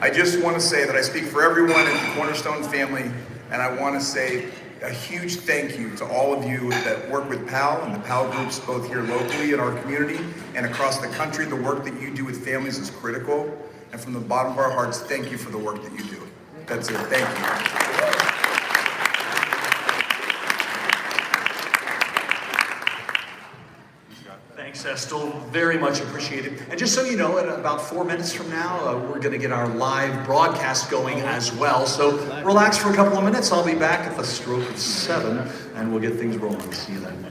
I just want to say that I speak for everyone in the Cornerstone family, and I want to say a huge thank you to all of you that work with PAL and the PAL groups both here locally in our community and across the country. The work that you do with families is critical, and from the bottom of our hearts, thank you for the work that you do. That's it. Thank you. Thanks, Estel. Very much appreciated. And just so you know, in about 4 minutes from now, we're going to get our live broadcast going as well. So relax for a couple of minutes. I'll be back at the stroke of 7, and we'll get things rolling. See you then.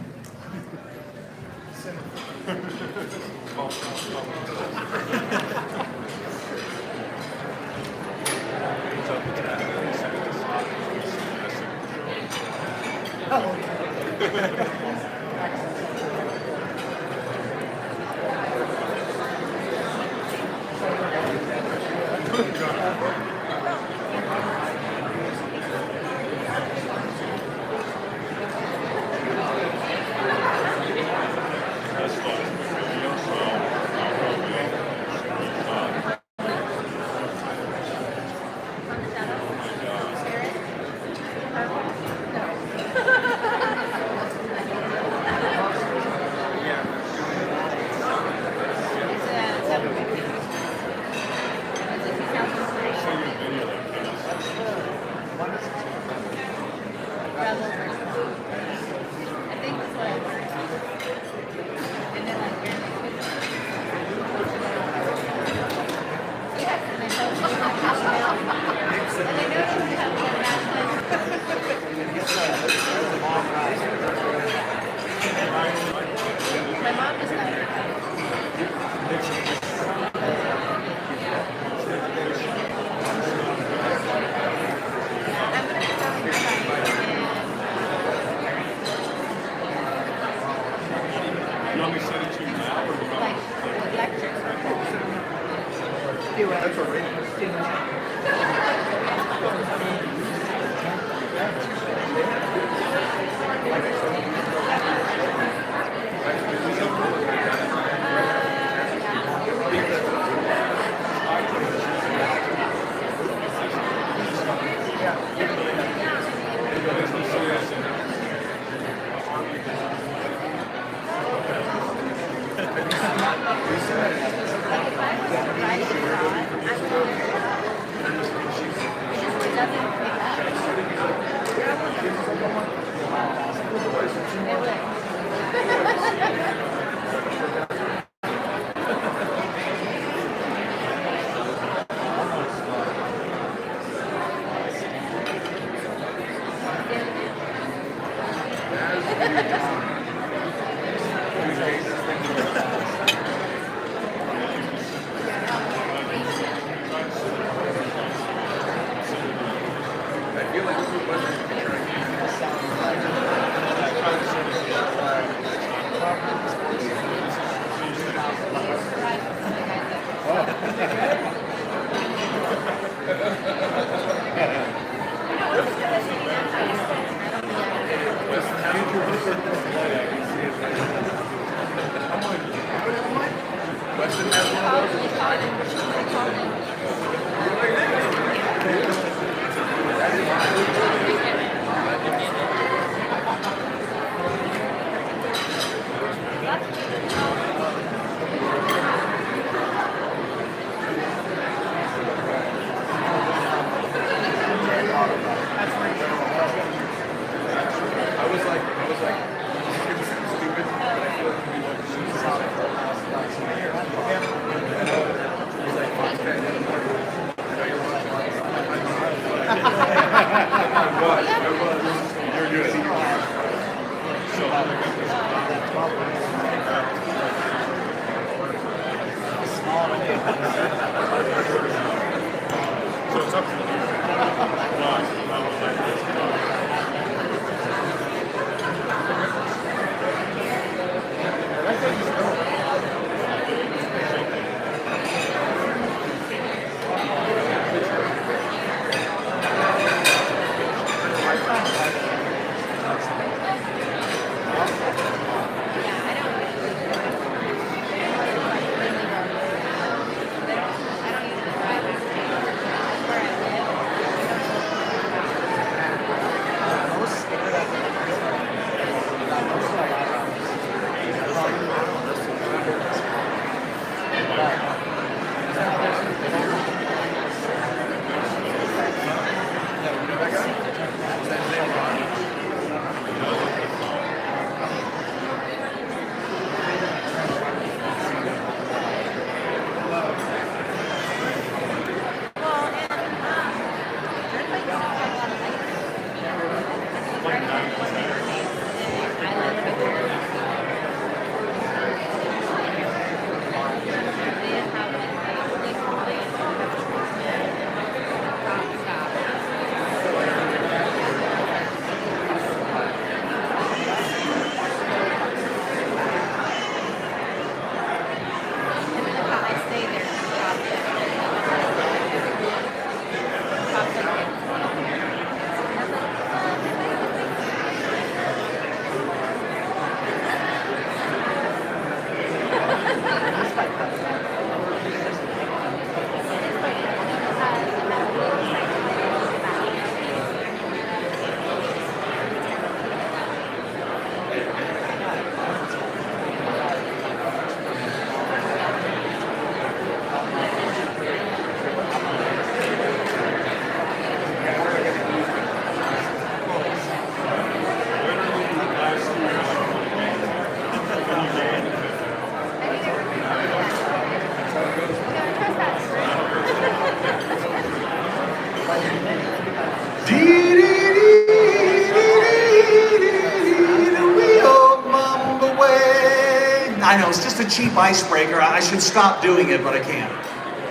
know, it's just a cheap icebreaker. I should stop doing it, but I can't.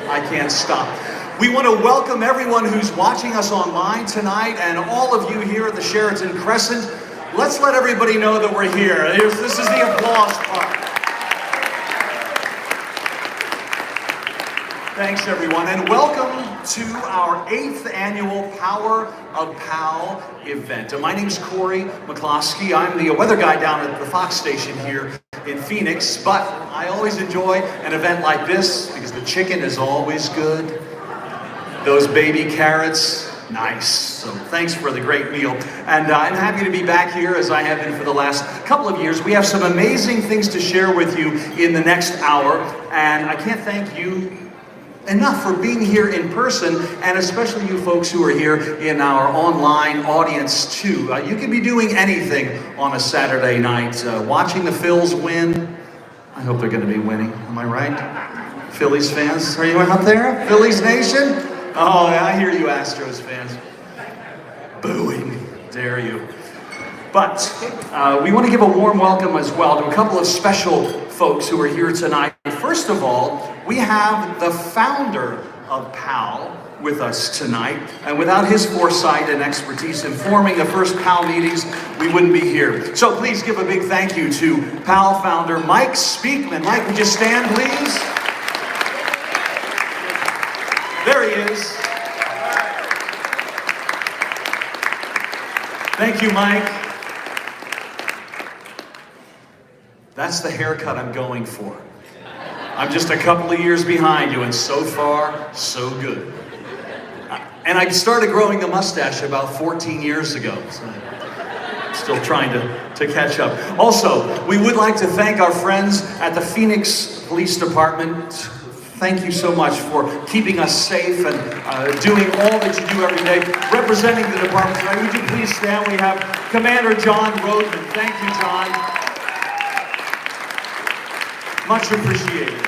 I can't stop. We want to welcome everyone who's watching us online tonight and all of you here at the Sheraton Crescent. Let's let everybody know that we're here. This is the applause part. Thanks, everyone, and welcome to our 8th annual Power of PAL event. My name's Corey McCloskey. I'm the weather guy down at the Fox station here in Phoenix, but I always enjoy an event like this because the chicken is always good. Those baby carrots, nice. So thanks for the great meal. And I'm happy to be back here as I have been for the last couple of years. We have some amazing things to share with you in the next hour, and I can't thank you enough for being here in person, and especially you folks who are here in our online audience too. You can be doing anything on a Saturday night. Watching the Phils win. I hope they're going to be winning. Am I right? Phillies fans, are you out there? Phillies Nation? Oh, I hear you Astros fans. Booing. Dare you. But we want to give a warm welcome as well to a couple of special folks who are here tonight. First of all, we have the founder of PAL with us tonight. And without his foresight and expertise in forming the first PAL meetings, we wouldn't be here. So please give a big thank you to PAL founder Mike Speakman. Mike, would you stand, please? There he is. Thank you, Mike. That's the haircut I'm going for. I'm just a couple of years behind you, and so far, so good. And I started growing the mustache about 14 years ago, so I'm still trying to catch up. Also, we would like to thank our friends at the Phoenix Police Department. Thank you so much for keeping us safe and doing all that you do every day, representing the department tonight. Would you please stand? We have Commander John Rodman. Thank you, John. Much appreciated.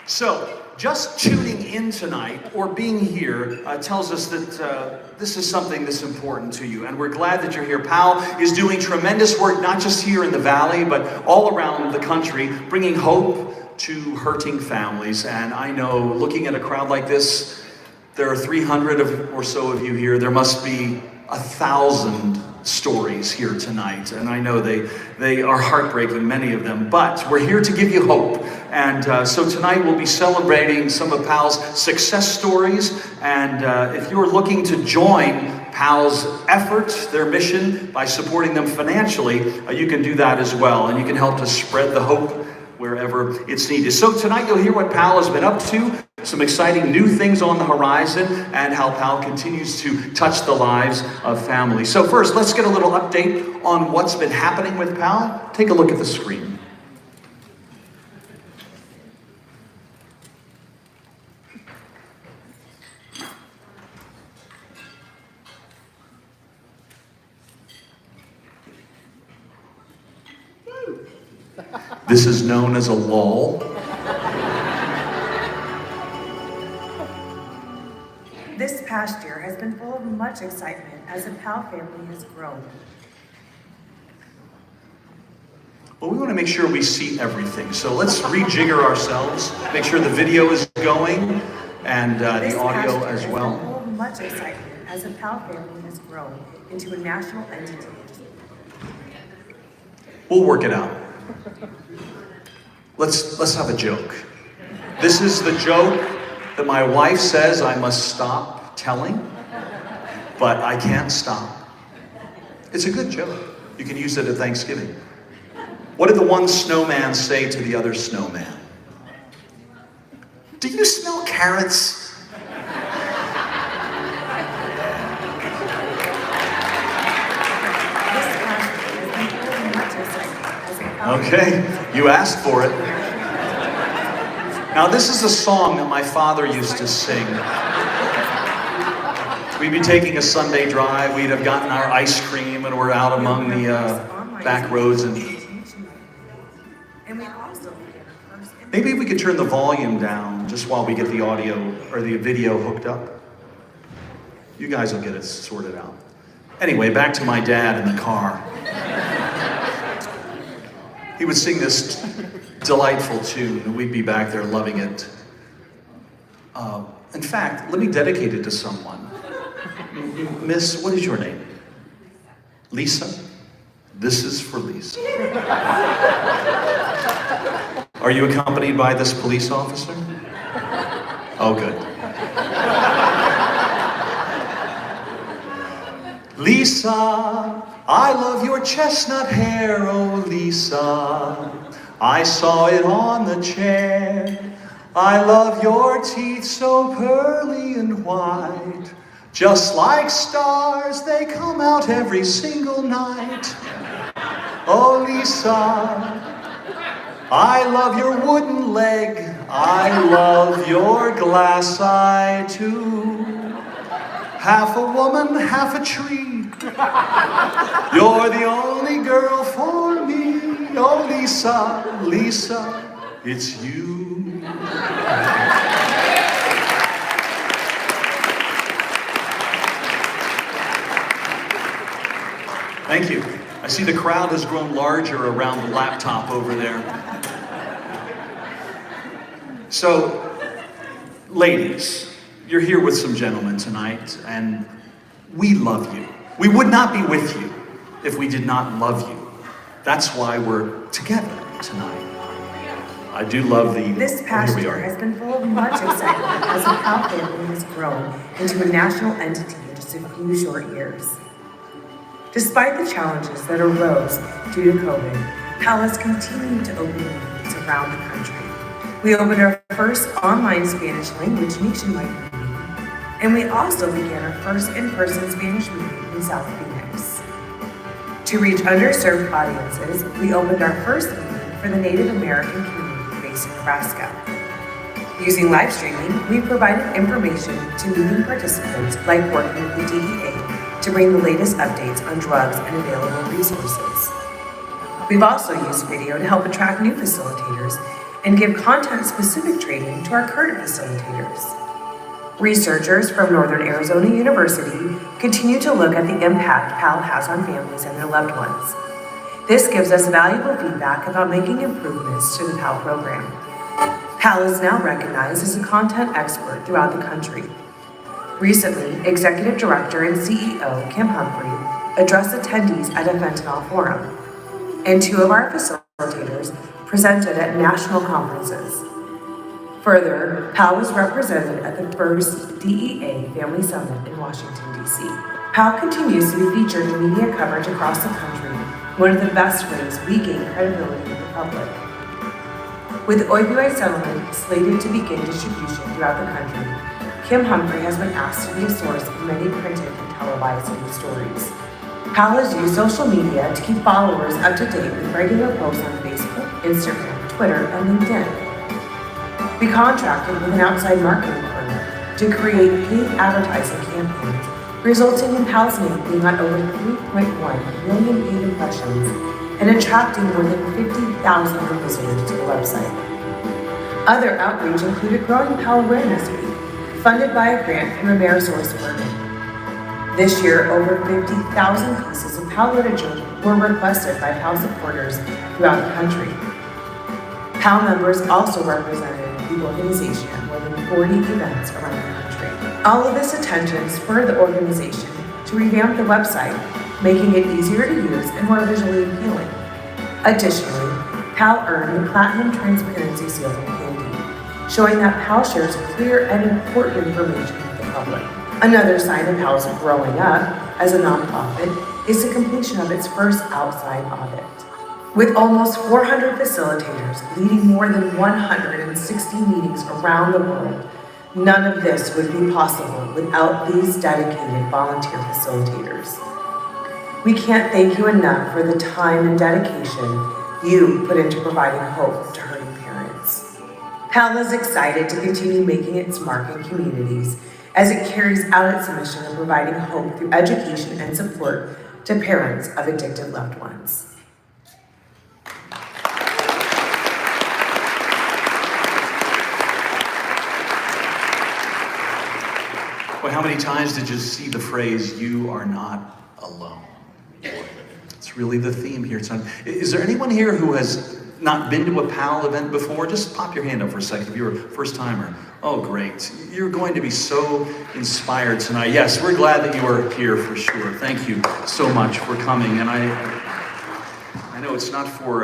So, just tuning in tonight or being here tells us that this is something that's important to you, and we're glad that you're here. PAL is doing tremendous work, not just here in the Valley, but all around the country, bringing hope to hurting families. And I know, looking at a crowd like this, there are 300 or so of you here. There must be 1,000 stories here tonight, and I know they are heartbreaking, many of them, but we're here to give you hope. And so tonight we'll be celebrating some of PAL's success stories, and if you're looking to join PAL's efforts, their mission, by supporting them financially, you can do that as well, and you can help to spread the hope wherever it's needed. So tonight you'll hear what PAL has been up to, some exciting new things on the horizon, and how PAL continues to touch the lives of families. So first, let's get a little update on what's been happening with PAL. Take a look at the screen. This is known as a lull. This past year has been full of much excitement as the PAL family has grown. Well, we want to make sure we see everything, so let's rejigger ourselves, make sure the video is going, and the audio as well. This past year has been full of much excitement as the PAL family has grown into a national entity. We'll work it out. Let's have a joke. This is the joke that my wife says I must stop telling, but I can't stop. It's a good joke. You can use it at Thanksgiving. What did the one snowman say to the other snowman? Do you smell carrots? Okay, you asked for it. Now this is a song that my father used to sing. We'd be taking a Sunday drive, we'd have gotten our ice cream, and we're out among the back roads, and maybe we could turn the volume down just while we get the audio or the video hooked up. You guys will get it sorted out. Anyway, back to my dad in the car. he would sing this delightful tune, and we'd be back there loving it. In fact, let me dedicate it to someone. Miss, what is your name? Lisa? This is for Lisa. Are you accompanied by this police officer? Oh, good. Lisa, I love your chestnut hair, oh Lisa. I saw it on the chair. I love your teeth so pearly and white. Just like stars, they come out every single night. Oh Lisa, I love your wooden leg. I love your glass eye too. Half a woman, half a tree. You're the only girl for me. Oh Lisa, Lisa, it's you. Thank you. I see the crowd has grown larger around the laptop over there. So, ladies, you're here with some gentlemen tonight, and we love you. We would not be with you if we did not love you. That's why we're together tonight. I do love the... This past year has been full of much excitement as the PAL family has grown into a national entity in just a few short years. Despite the challenges that arose due to COVID, PAL has continued to open meetings around the country. We opened our first online Spanish language nationwide meeting, and we also began our first in-person Spanish meeting in South Phoenix. To reach underserved audiences, we opened our first meeting for the Native American community based in Nebraska. Using live streaming, we provided information to meeting participants like working with the DEA to bring the latest updates on drugs and available resources. We've also used video to help attract new facilitators and give content-specific training to our current facilitators. Researchers from Northern Arizona University continue to look at the impact PAL has on families and their loved ones. This gives us valuable feedback about making improvements to the PAL program. PAL is now recognized as a content expert throughout the country. Recently, Executive Director and CEO Kim Humphrey addressed attendees at a fentanyl forum, and two of our facilitators presented at national conferences. Further, PAL was represented at the first DEA Family Summit in Washington, D.C. PAL continues to be featured in media coverage across the country, one of the best ways we gain credibility with the public. With the opioid settlement slated to begin distribution throughout the country, Kim Humphrey has been asked to be a source of many printed and televised news stories. PAL has used social media to keep followers up to date with regular posts on Facebook, Instagram, Twitter, and LinkedIn. We contracted with an outside marketing firm to create paid advertising campaigns, resulting in PAL's name being on over 3.1 million paid impressions and attracting more than 50,000 new visitors to the website. Other outreach included growing PAL Awareness Week, funded by a grant from Amerisource Bergen. This year, over 50,000 pieces of PAL literature were requested by PAL supporters throughout the country. PAL members also represented the organization at more than 40 events around the country. All of this attention spurred the organization to revamp the website, making it easier to use and more visually appealing. Additionally, PAL earned the Platinum Transparency Seal from Candy, showing that PAL shares clear and important information with the public. Another sign of PAL's growing up as a nonprofit is the completion of its first outside audit. With almost 400 facilitators leading more than 160 meetings around the world, none of this would be possible without these dedicated volunteer facilitators. We can't thank you enough for the time and dedication you put into providing hope to hurting parents. PAL is excited to continue making its mark in communities as it carries out its mission of providing hope through education and support to parents of addicted loved ones. Boy, how many times did you see the phrase, "You are not alone"? That's That's really the theme here tonight. Is there anyone here who has not been to a PAL event before? Just pop your hand up for a second if you're a first timer. Oh, great. You're going to be so inspired tonight. Yes, we're glad that you are here for sure. Thank you so much for coming. And I know it's not for,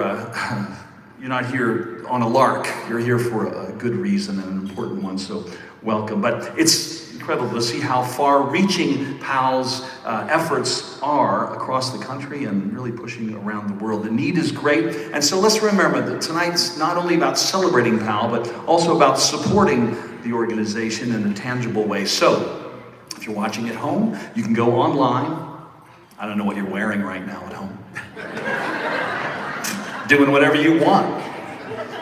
you're not here on a lark. You're here for a good reason and an important one, so welcome. But it's incredible to see how far-reaching PAL's efforts are across the country and really pushing around the world. The need is great, and so let's remember that tonight's not only about celebrating PAL, but also about supporting the organization in a tangible way. So, if you're watching at home, you can go online. I don't know what you're wearing right now at home. Doing whatever you want.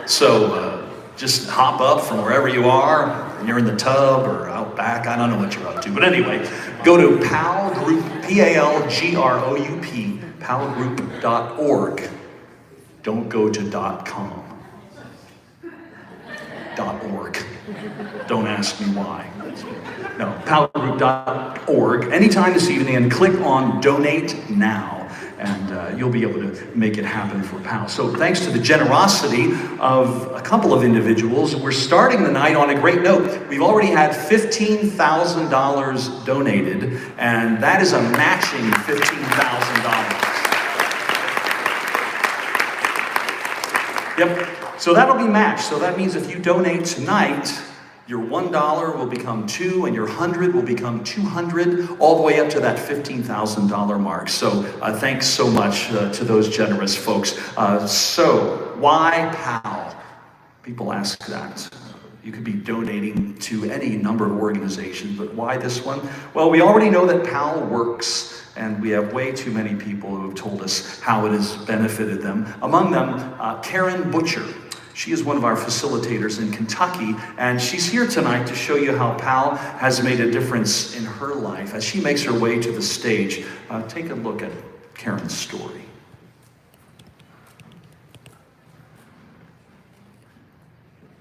So, just hop up from wherever you are, and you're in the tub or out back, I don't know what you're up to. But anyway, go to PAL Group, P-A-L-G-R-O-U-P, palgroup.org. Don't go to .com. .org. Don't ask me why. No, palgroup.org. Anytime this evening, and click on Donate Now. And you'll be able to make it happen for PAL. So thanks to the generosity of a couple of individuals, we're starting the night on a great note. We've already had $15,000 donated, and that is a matching $15,000. Yep, so that'll be matched. So that means if you donate tonight, your $1 will become $2, and your 100 will become 200, all the way up to that $15,000 mark. So thanks so much to those generous folks. So why PAL? People ask that. You could be donating to any number of organizations, but why this one? Well, we already know that PAL works, and we have way too many people who have told us how it has benefited them. Among them, Karen Butcher. She is one of our facilitators in Kentucky, and she's here tonight to show you how PAL has made a difference in her life as she makes her way to the stage. Take a look at Karen's story.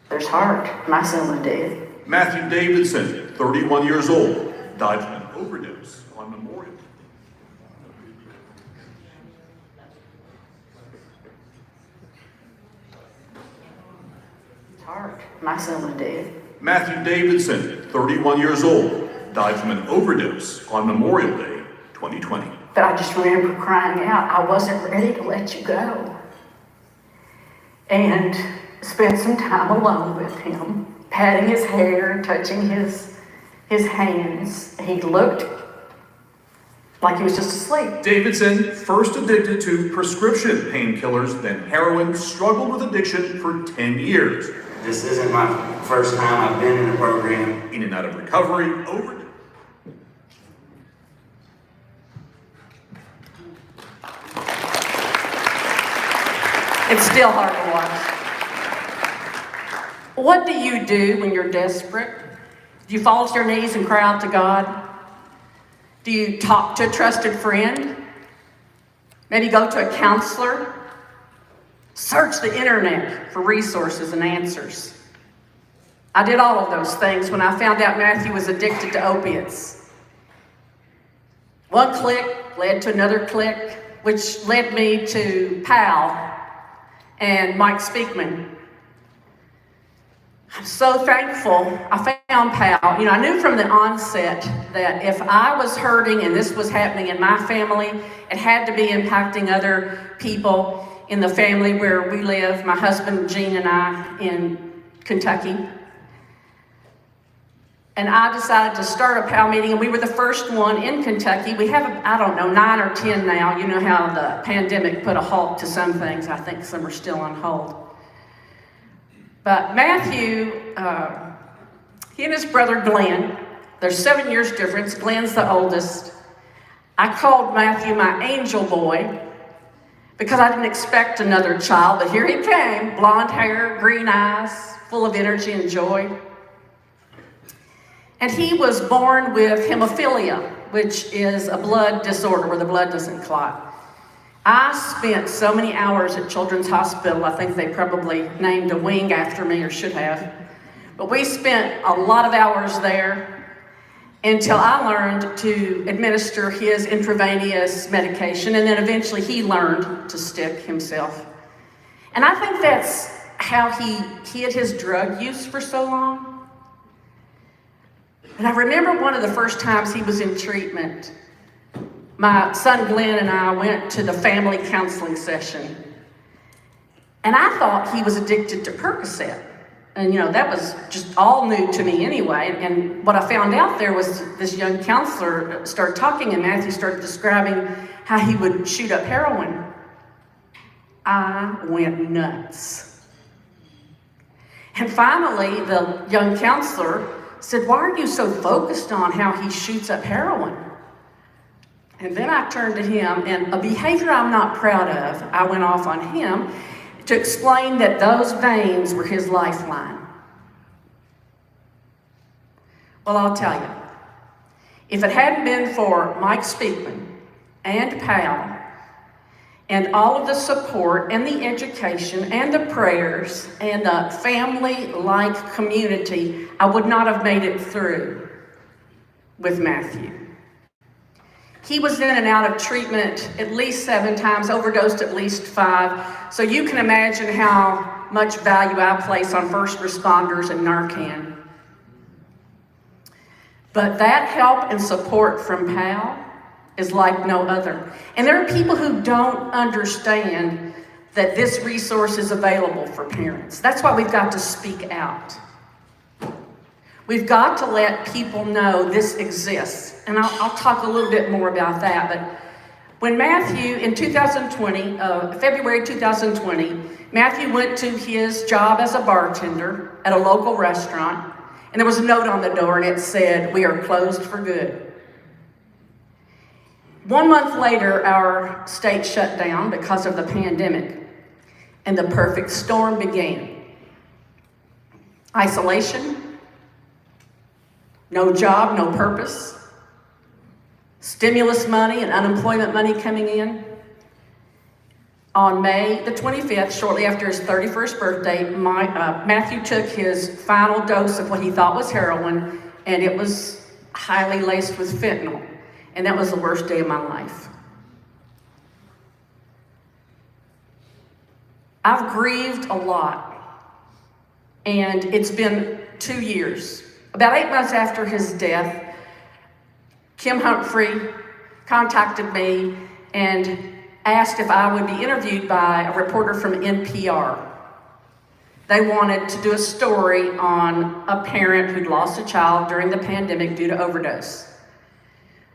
There's heart. My son was dead. Matthew Davidson, 31 years old, died from an overdose on Memorial. Heart. My son was dead. Matthew Davidson, 31 years old, died from an overdose on Memorial Day, 2020. But I just remember crying out, I wasn't ready to let you go. And spent some time alone with him, patting his hair, touching his hands. He looked like he was just asleep. Davidson, first addicted to prescription painkillers, then heroin, struggled with addiction for 10 years. This isn't my first time I've been in a program. In and out of recovery, overdose. It's still hard to watch. What do you do when you're desperate? Do you fall to your knees and cry out to God? Do you talk to a trusted friend? Maybe go to a counselor? Search the internet for resources and answers. I did all of those things when I found out Matthew was addicted to opiates. One click led to another click, which led me to PAL and Mike Speakman. I'm so thankful I found PAL. You know, I knew from the onset that if I was hurting and this was happening in my family, it had to be impacting other people in the family where we live, my husband, Gene, and I in Kentucky. And I decided to start a PAL meeting, and we were the first one in Kentucky. We have, I don't know, 9 or 10 now. You know how the pandemic put a halt to some things. I think some are still on hold. But Matthew, he and his brother Glenn, there's 7 years difference. Glenn's the oldest. I called Matthew my angel boy because I didn't expect another child, but here he came, blonde hair, green eyes, full of energy and joy. And he was born with hemophilia, which is a blood disorder where the blood doesn't clot. I spent so many hours at Children's Hospital. I think they probably named a wing after me, or should have. But we spent a lot of hours there. until I learned to administer his intravenous medication, and then eventually he learned to stick himself. And I think that's how he hid his drug use for so long. And I remember one of the first times he was in treatment, my son Glenn and I went to the family counseling session. And I thought he was addicted to Percocet. And that was just all new to me anyway. And what I found out there was this young counselor started talking, and Matthew started describing how he would shoot up heroin. I went nuts. And finally, the young counselor said, "Why are you so focused on how he shoots up heroin?" And then I turned to him, and a behavior I'm not proud of, I went off on him to explain that those veins were his lifeline. Well, I'll tell you, if it hadn't been for Mike Speakman and Pal and all of the support and the education and the prayers and the family-like community, I would not have made it through with Matthew. He was in and out of treatment at least 7 times, overdosed at least 5. So you can imagine how much value I place on first responders and Narcan. But that help and support from Pal is like no other. And there are people who don't understand that this resource is available for parents. That's why we've got to speak out. We've got to let people know this exists. And I'll talk a little bit more about that. But when Matthew, in 2020, February 2020, Matthew went to his job as a bartender at a local restaurant, and there was a note on the door, and it said, "We are closed for good." 1 month later, our state shut down because of the pandemic, and the perfect storm began. Isolation, no job, no purpose, stimulus money and unemployment money coming in. On May the 25th, shortly after his 31st birthday, Matthew took his final dose of what he thought was heroin, and it was highly laced with fentanyl. And that was the worst day of my life. I've grieved a lot, and it's been 2 years. About 8 months after his death, Kim Humphrey contacted me and asked if I would be interviewed by a reporter from NPR. They wanted to do a story on a parent who'd lost a child during the pandemic due to overdose.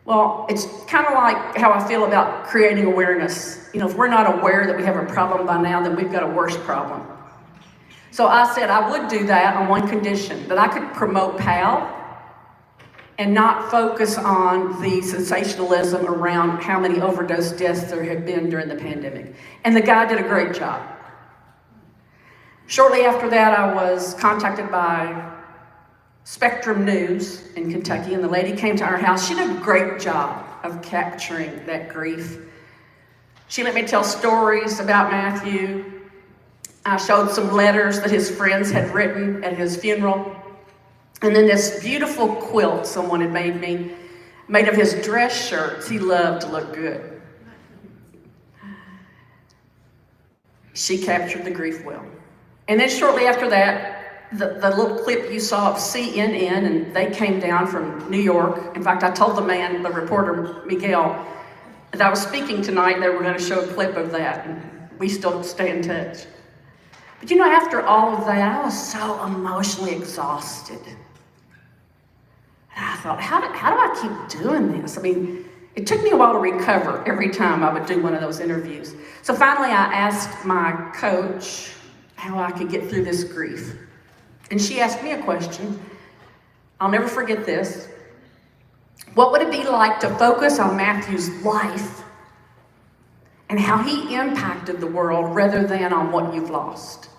Well, it's kind of like how I feel about creating awareness. If we're not aware that we have a problem by now, then we've got a worse problem. So I said I would do that on one condition, that I could promote PAL and not focus on the sensationalism around how many overdose deaths there have been during the pandemic. And the guy did a great job. Shortly after that, I was contacted by Spectrum News in Kentucky, and the lady came to our house. She did a great job of capturing that grief. She let me tell stories about Matthew. I showed some letters that his friends had written at his funeral. And then this beautiful quilt someone had made me, made of his dress shirts. He loved to look good. She captured the grief well. And then shortly after that, the little clip you saw of CNN, and they came down from New York. In fact, I told the reporter, Miguel, that I was speaking tonight, they were going to show a clip of that. And we still stay in touch. But after all of that, I was so emotionally exhausted. And I thought, how do I keep doing this? It took me a while to recover every time I would do one of those interviews. So finally, I asked my coach how I could get through this grief. And she asked me a question. I'll never forget this. What would it be like to focus on Matthew's life and how he impacted the world rather than on what you've lost?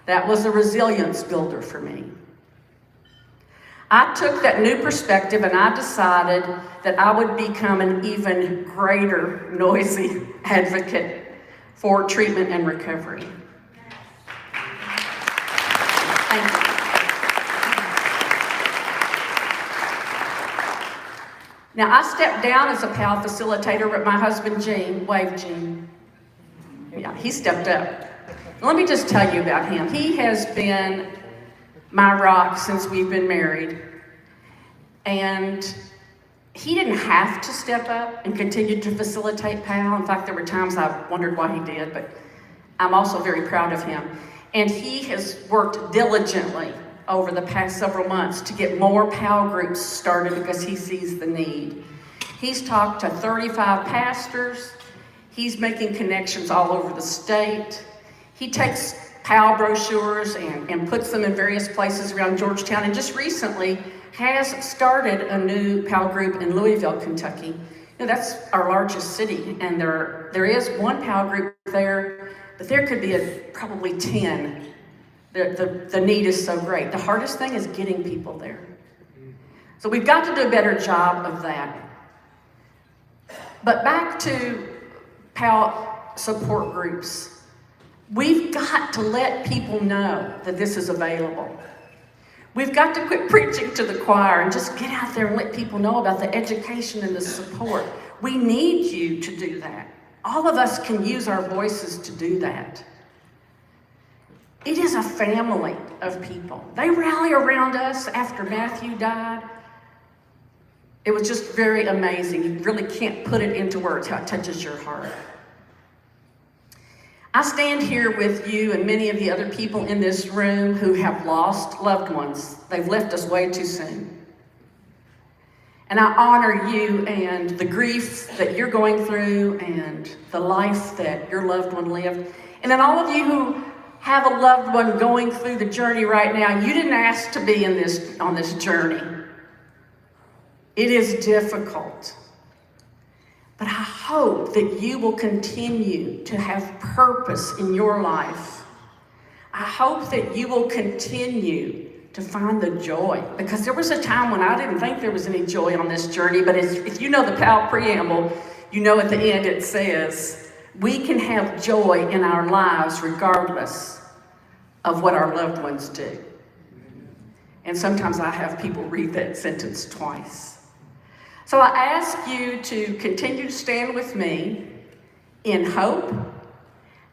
That was a resilience builder for me. I took that new perspective and I decided that I would become an even greater noisy advocate for treatment and recovery. Thank you. Now, I stepped down as a PAL facilitator, but my husband, Gene, wave Gene. Yeah, he stepped up. Let me just tell you about him. He has been my rock since we've been married. And he didn't have to step up and continue to facilitate PAL. In fact, there were times I wondered why he did, but I'm also very proud of him. And he has worked diligently over the past several months to get more PAL groups started because he sees the need. He's talked to 35 pastors. He's making connections all over the state. He takes PAL brochures and puts them in various places around Georgetown, and just recently has started a new PAL group in Louisville, Kentucky. You know, that's our largest city, and there is one PAL group there, but there could be probably 10. The need is so great. The hardest thing is getting people there. So we've got to do a better job of that. But back to PAL support groups. We've got to let people know that this is available. We've got to quit preaching to the choir and just get out there and let people know about the education and the support. We need you to do that. All of us can use our voices to do that. It is a family of people. They rally around us after Matthew died. It was just very amazing. You really can't put it into words how it touches your heart. I stand here with you and many of the other people in this room who have lost loved ones. They've left us way too soon. And I honor you and the grief that you're going through and the life that your loved one lived. And then all of you who have a loved one going through the journey right now, you didn't ask to be on this journey. It is difficult. But I hope that you will continue to have purpose in your life. I hope that you will continue to find the joy. Because there was a time when I didn't think there was any joy on this journey, but if you know the PAL preamble, you know at the end it says, we can have joy in our lives regardless of what our loved ones do. And sometimes I have people read that sentence twice. So I ask you to continue to stand with me in hope.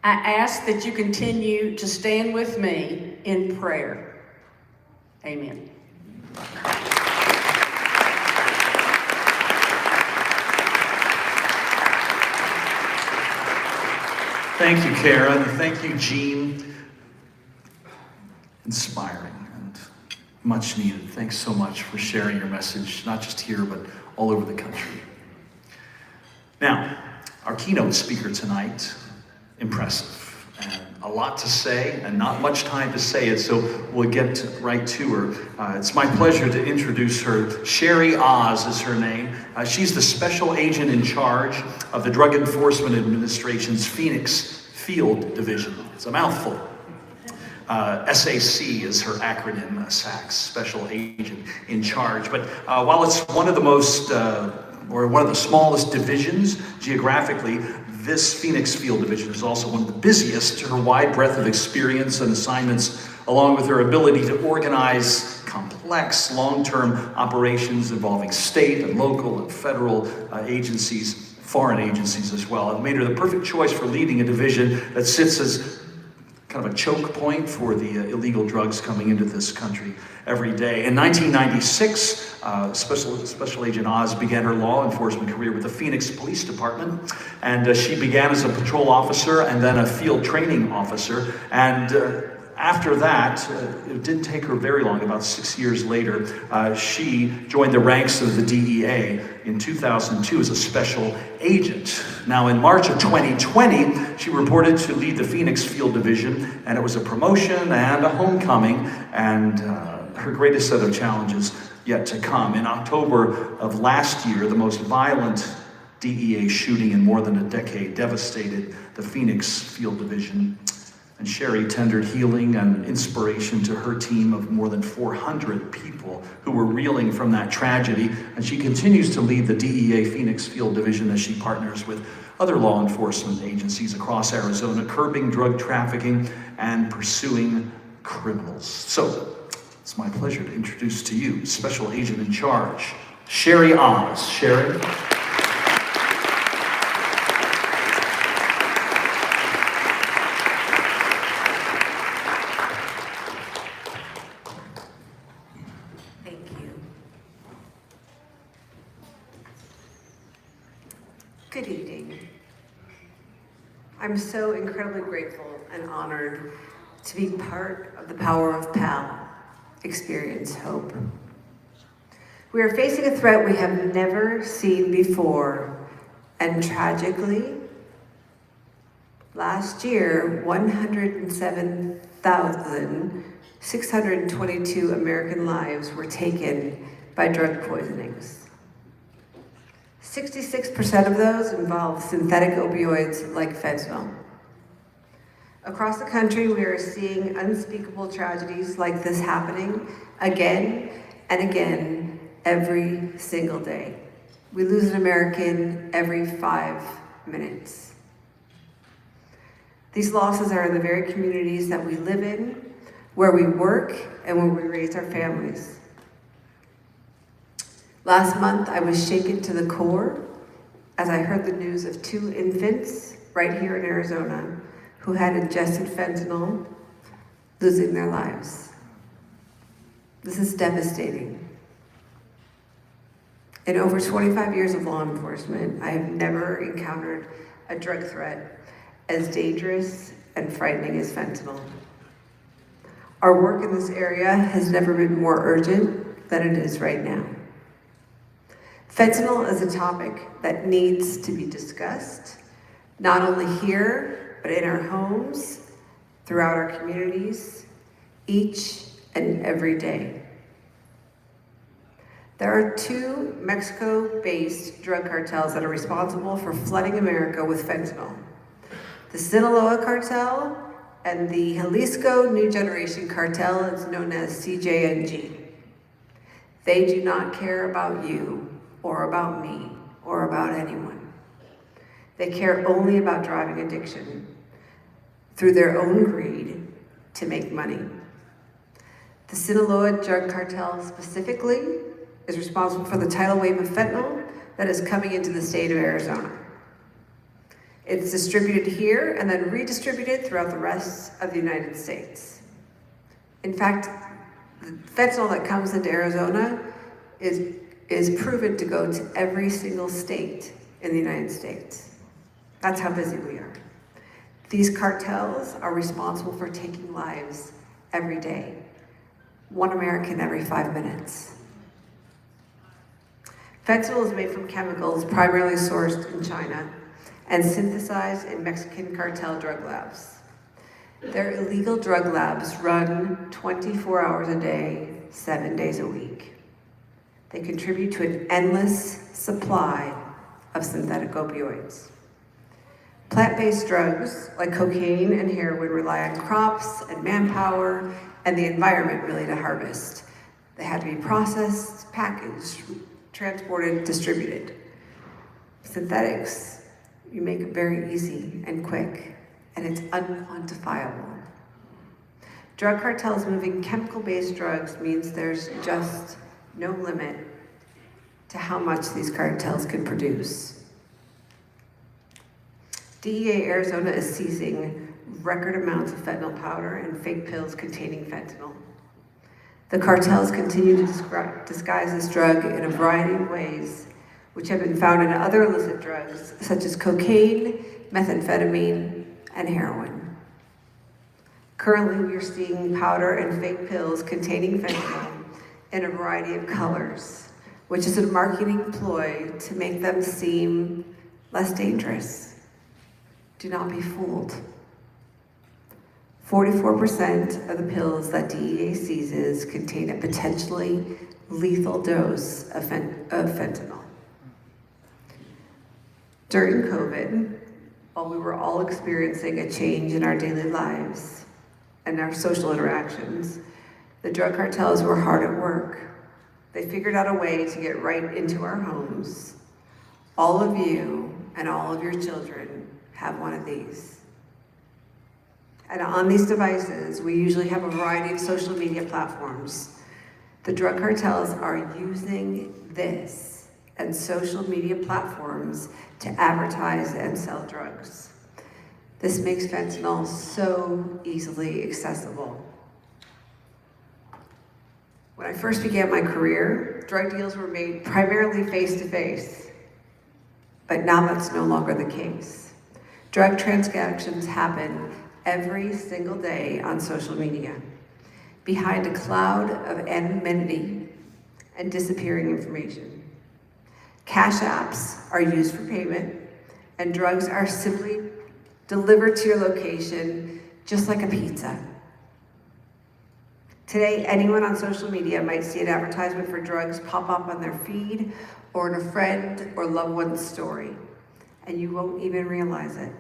I ask that you continue to stand with me in prayer. Amen. Thank you, Karen. Thank you, Gene. Inspiring and much needed. Thanks so much for sharing your message, not just here, but all over the country. Now, our keynote speaker tonight, impressive, and a lot to say, and not much time to say it, so we'll get right to her. It's my pleasure to introduce her. Sherry Oz is her name. She's the special agent in charge of the Drug Enforcement Administration's Phoenix Field Division. It's a mouthful. SAC is her acronym, SACS, Special Agent in Charge. But while it's one of the smallest divisions geographically, this Phoenix Field Division is also one of the busiest. Her wide breadth of experience and assignments, along with her ability to organize complex long-term operations involving state and local and federal agencies, foreign agencies as well, have made her the perfect choice for leading a division that sits as kind of a choke point for the illegal drugs coming into this country every day. In 1996, Special Agent Oz began her law enforcement career with the Phoenix Police Department, and she began as a patrol officer and then a field training officer. And after that, it didn't take her very long, about 6 years later, she joined the ranks of the DEA in 2002 as a special agent. Now, in March of 2020, she reported to lead the Phoenix Field Division, and it was a promotion and a homecoming, and her greatest set of challenges yet to come. In October of last year, the most violent DEA shooting in more than a decade devastated the Phoenix Field Division. And Sherry tendered healing and inspiration to her team of more than 400 people who were reeling from that tragedy. And she continues to lead the DEA Phoenix Field Division as she partners with other law enforcement agencies across Arizona, curbing drug trafficking and pursuing criminals. So, it's my pleasure to introduce to you Special Agent in Charge, Sherry Oz. Sherry. Thank you. Good evening. I'm so incredibly grateful and honored to be part of the Power of PAL, Experience Hope. We are facing a threat we have never seen before, and tragically, last year, 107,622 American lives were taken by drug poisonings. 66% of those involve synthetic opioids like fentanyl. Across the country, we are seeing unspeakable tragedies like this happening again and again every single day. We lose an American every 5 minutes. These losses are in the very communities that we live in, where we work, and where we raise our families. Last month, I was shaken to the core as I heard the news of 2 infants right here in Arizona who had ingested fentanyl, losing their lives. This is devastating. In over 25 years of law enforcement, I have never encountered a drug threat as dangerous and frightening as fentanyl. Our work in this area has never been more urgent than it is right now. Fentanyl is a topic that needs to be discussed, not only here, but in our homes, throughout our communities, each and every day. There are 2 Mexico-based drug cartels that are responsible for flooding America with fentanyl. The Sinaloa cartel and the Jalisco New Generation cartel is known as CJNG. They do not care about you or about me or about anyone. They care only about driving addiction through their own greed to make money. The Sinaloa drug cartel specifically is responsible for the tidal wave of fentanyl that is coming into the state of Arizona. It's distributed here and then redistributed throughout the rest of the United States. In fact, the fentanyl that comes into Arizona is proven to go to every single state in the United States. That's how busy we are. These cartels are responsible for taking lives every day. 1 American every 5 minutes. Fentanyl is made from chemicals primarily sourced in China and synthesized in Mexican cartel drug labs. Their illegal drug labs run 24 hours a day, 7 days a week. They contribute to an endless supply of synthetic opioids. Plant-based drugs like cocaine and heroin rely on crops and manpower and the environment really to harvest. They have to be processed, packaged, transported, distributed. Synthetics, you make it very easy and quick, and it's unquantifiable. Drug cartels moving chemical-based drugs means there's just no limit to how much these cartels can produce. DEA Arizona is seizing record amounts of fentanyl powder and fake pills containing fentanyl. The cartels continue to disguise this drug in a variety of ways, which have been found in other illicit drugs, such as cocaine, methamphetamine, and heroin. Currently, we are seeing powder and fake pills containing fentanyl in a variety of colors, which is a marketing ploy to make them seem less dangerous. Do not be fooled. 44% of the pills that DEA seizes contain a potentially lethal dose of fentanyl. During COVID, while we were all experiencing a change in our daily lives and our social interactions, the drug cartels were hard at work. They figured out a way to get right into our homes. All of you and all of your children have one of these. And on these devices, we usually have a variety of social media platforms The drug cartels are using this and social media platforms to advertise and sell drugs. This makes fentanyl so easily accessible. When I first began my career, drug deals were made primarily face-to-face, but now that's no longer the case. Drug transactions happen every single day on social media, behind a cloud of anonymity and disappearing information. Cash apps are used for payment, and drugs are simply delivered to your location just like a pizza. Today, anyone on social media might see an advertisement for drugs pop up on their feed or in a friend or loved one's story, and you won't even realize it.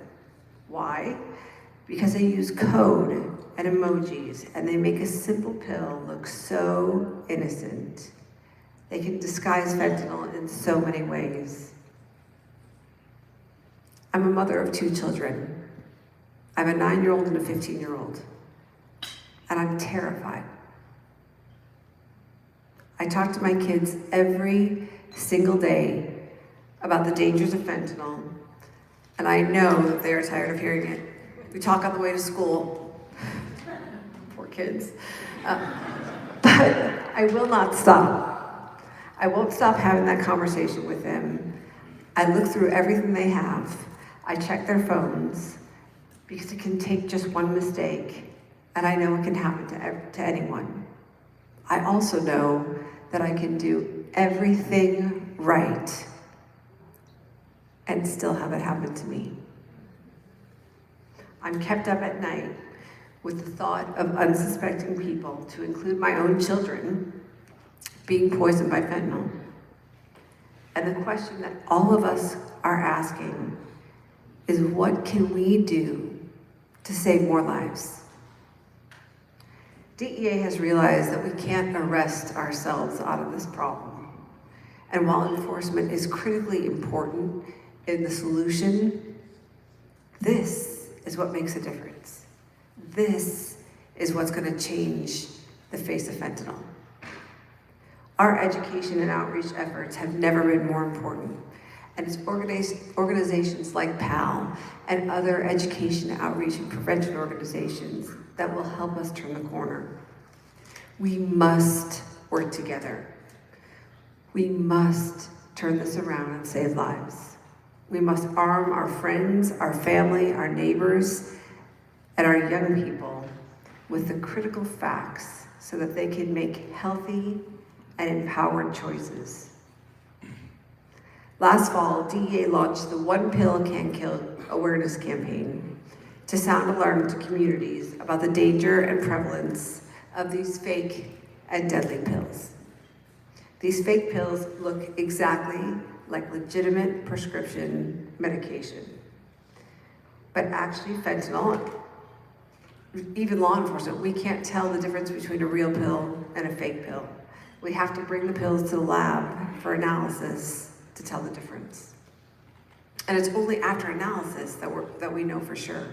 Why? Because they use code and emojis, and they make a simple pill look so innocent. They can disguise fentanyl in so many ways. I'm a mother of 2 children. I have a 9-year-old and a 15-year-old, and I'm terrified. I talk to my kids every single day about the dangers of fentanyl, and I know that they are tired of hearing it. We talk on the way to school. Poor kids. But I will not stop. I won't stop having that conversation with them. I look through everything they have. I check their phones, because it can take just one mistake, and I know it can happen to anyone. I also know that I can do everything right and still have it happen to me. I'm kept up at night with the thought of unsuspecting people, to include my own children, being poisoned by fentanyl. And the question that all of us are asking is, what can we do to save more lives? DEA has realized that we can't arrest ourselves out of this problem. And while enforcement is critically important in the solution, this is what makes a difference. This is what's going to change the face of fentanyl. Our education and outreach efforts have never been more important. And it's organizations like PAL and other education, outreach, and prevention organizations that will help us turn the corner. We must work together. We must turn this around and save lives. We must arm our friends, our family, our neighbors, and our young people with the critical facts so that they can make healthy and empowered choices. Last fall, DEA launched the One Pill Can Kill awareness campaign to sound alarm to communities about the danger and prevalence of these fake and deadly pills. These fake pills look exactly like legitimate prescription medication. But actually fentanyl, even law enforcement, we can't tell the difference between a real pill and a fake pill. We have to bring the pills to the lab for analysis to tell the difference. And it's only after analysis that we know for sure.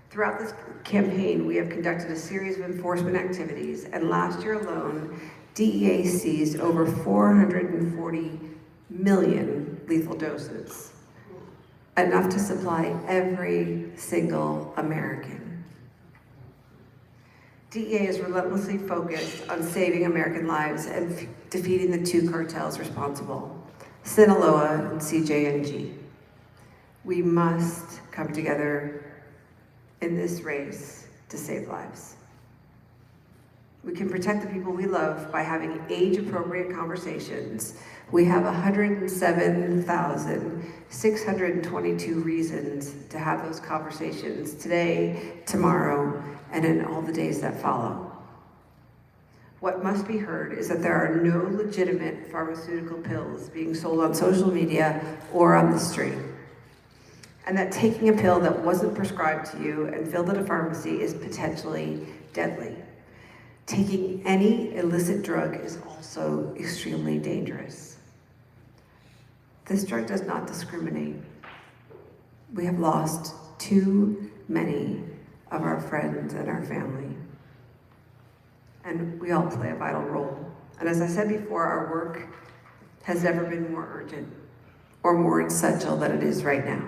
Throughout this campaign, we have conducted a series of enforcement activities, and last year alone, DEA seized over 440 million lethal doses, enough to supply every single American. DEA is relentlessly focused on saving American lives and defeating the 2 cartels responsible, Sinaloa and CJNG. We must come together in this race to save lives. We can protect the people we love by having age-appropriate conversations. We have 107,622 reasons to have those conversations today, tomorrow, and in all the days that follow. What must be heard is that there are no legitimate pharmaceutical pills being sold on social media or on the street. And that taking a pill that wasn't prescribed to you and filled at a pharmacy is potentially deadly. Taking any illicit drug is also extremely dangerous. This drug does not discriminate. We have lost too many of our friends and our family. and we all play a vital role. And as I said before, our work has never been more urgent or more essential than it is right now.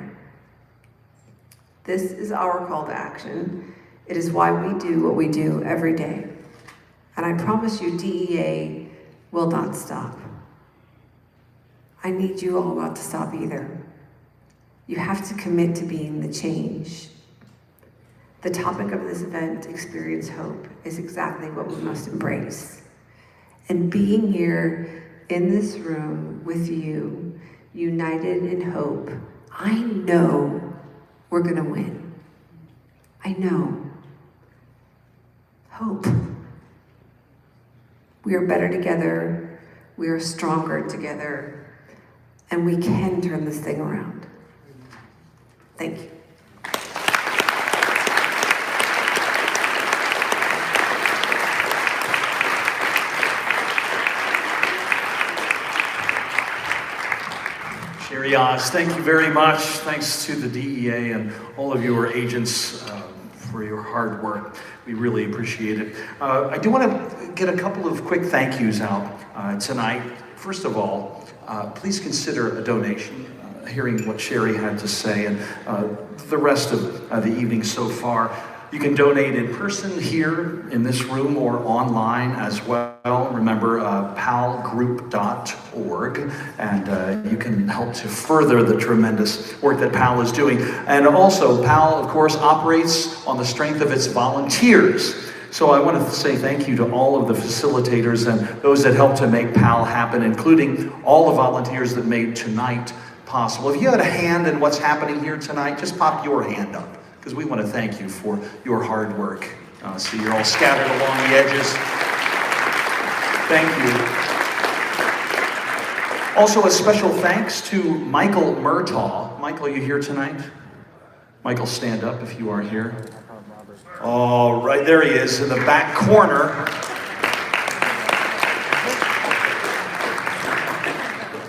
This is our call to action. It is why we do what we do every day. And I promise you, DEA will not stop. I need you all not to stop either. You have to commit to being the change. The topic of this event, Experience Hope, is exactly what we must embrace. And being here in this room with you, united in hope, I know we're gonna win. I know. Hope. We are better together, we are stronger together, and we can turn this thing around. Thank you. Sherry Oz, thank you very much. Thanks to the DEA and all of your agents for your hard work. We really appreciate it. I do want to get a couple of quick thank yous out tonight. First of all, please consider a donation. Hearing what Sherry had to say and the rest of the evening so far. You can donate in person here in this room or online as well. Remember palgroup.org, and you can help to further the tremendous work that PAL is doing. And also, PAL, of course, operates on the strength of its volunteers. So I want to say thank you to all of the facilitators and those that helped to make PAL happen, including all the volunteers that made tonight possible. If you had a hand in what's happening here tonight, just pop your hand up, because we want to thank you for your hard work. So you're all scattered along the edges. Thank you. Also, a special thanks to Michael Murtaugh. Michael, you here tonight? Michael, stand up if you are here. Oh, right there he is in the back corner.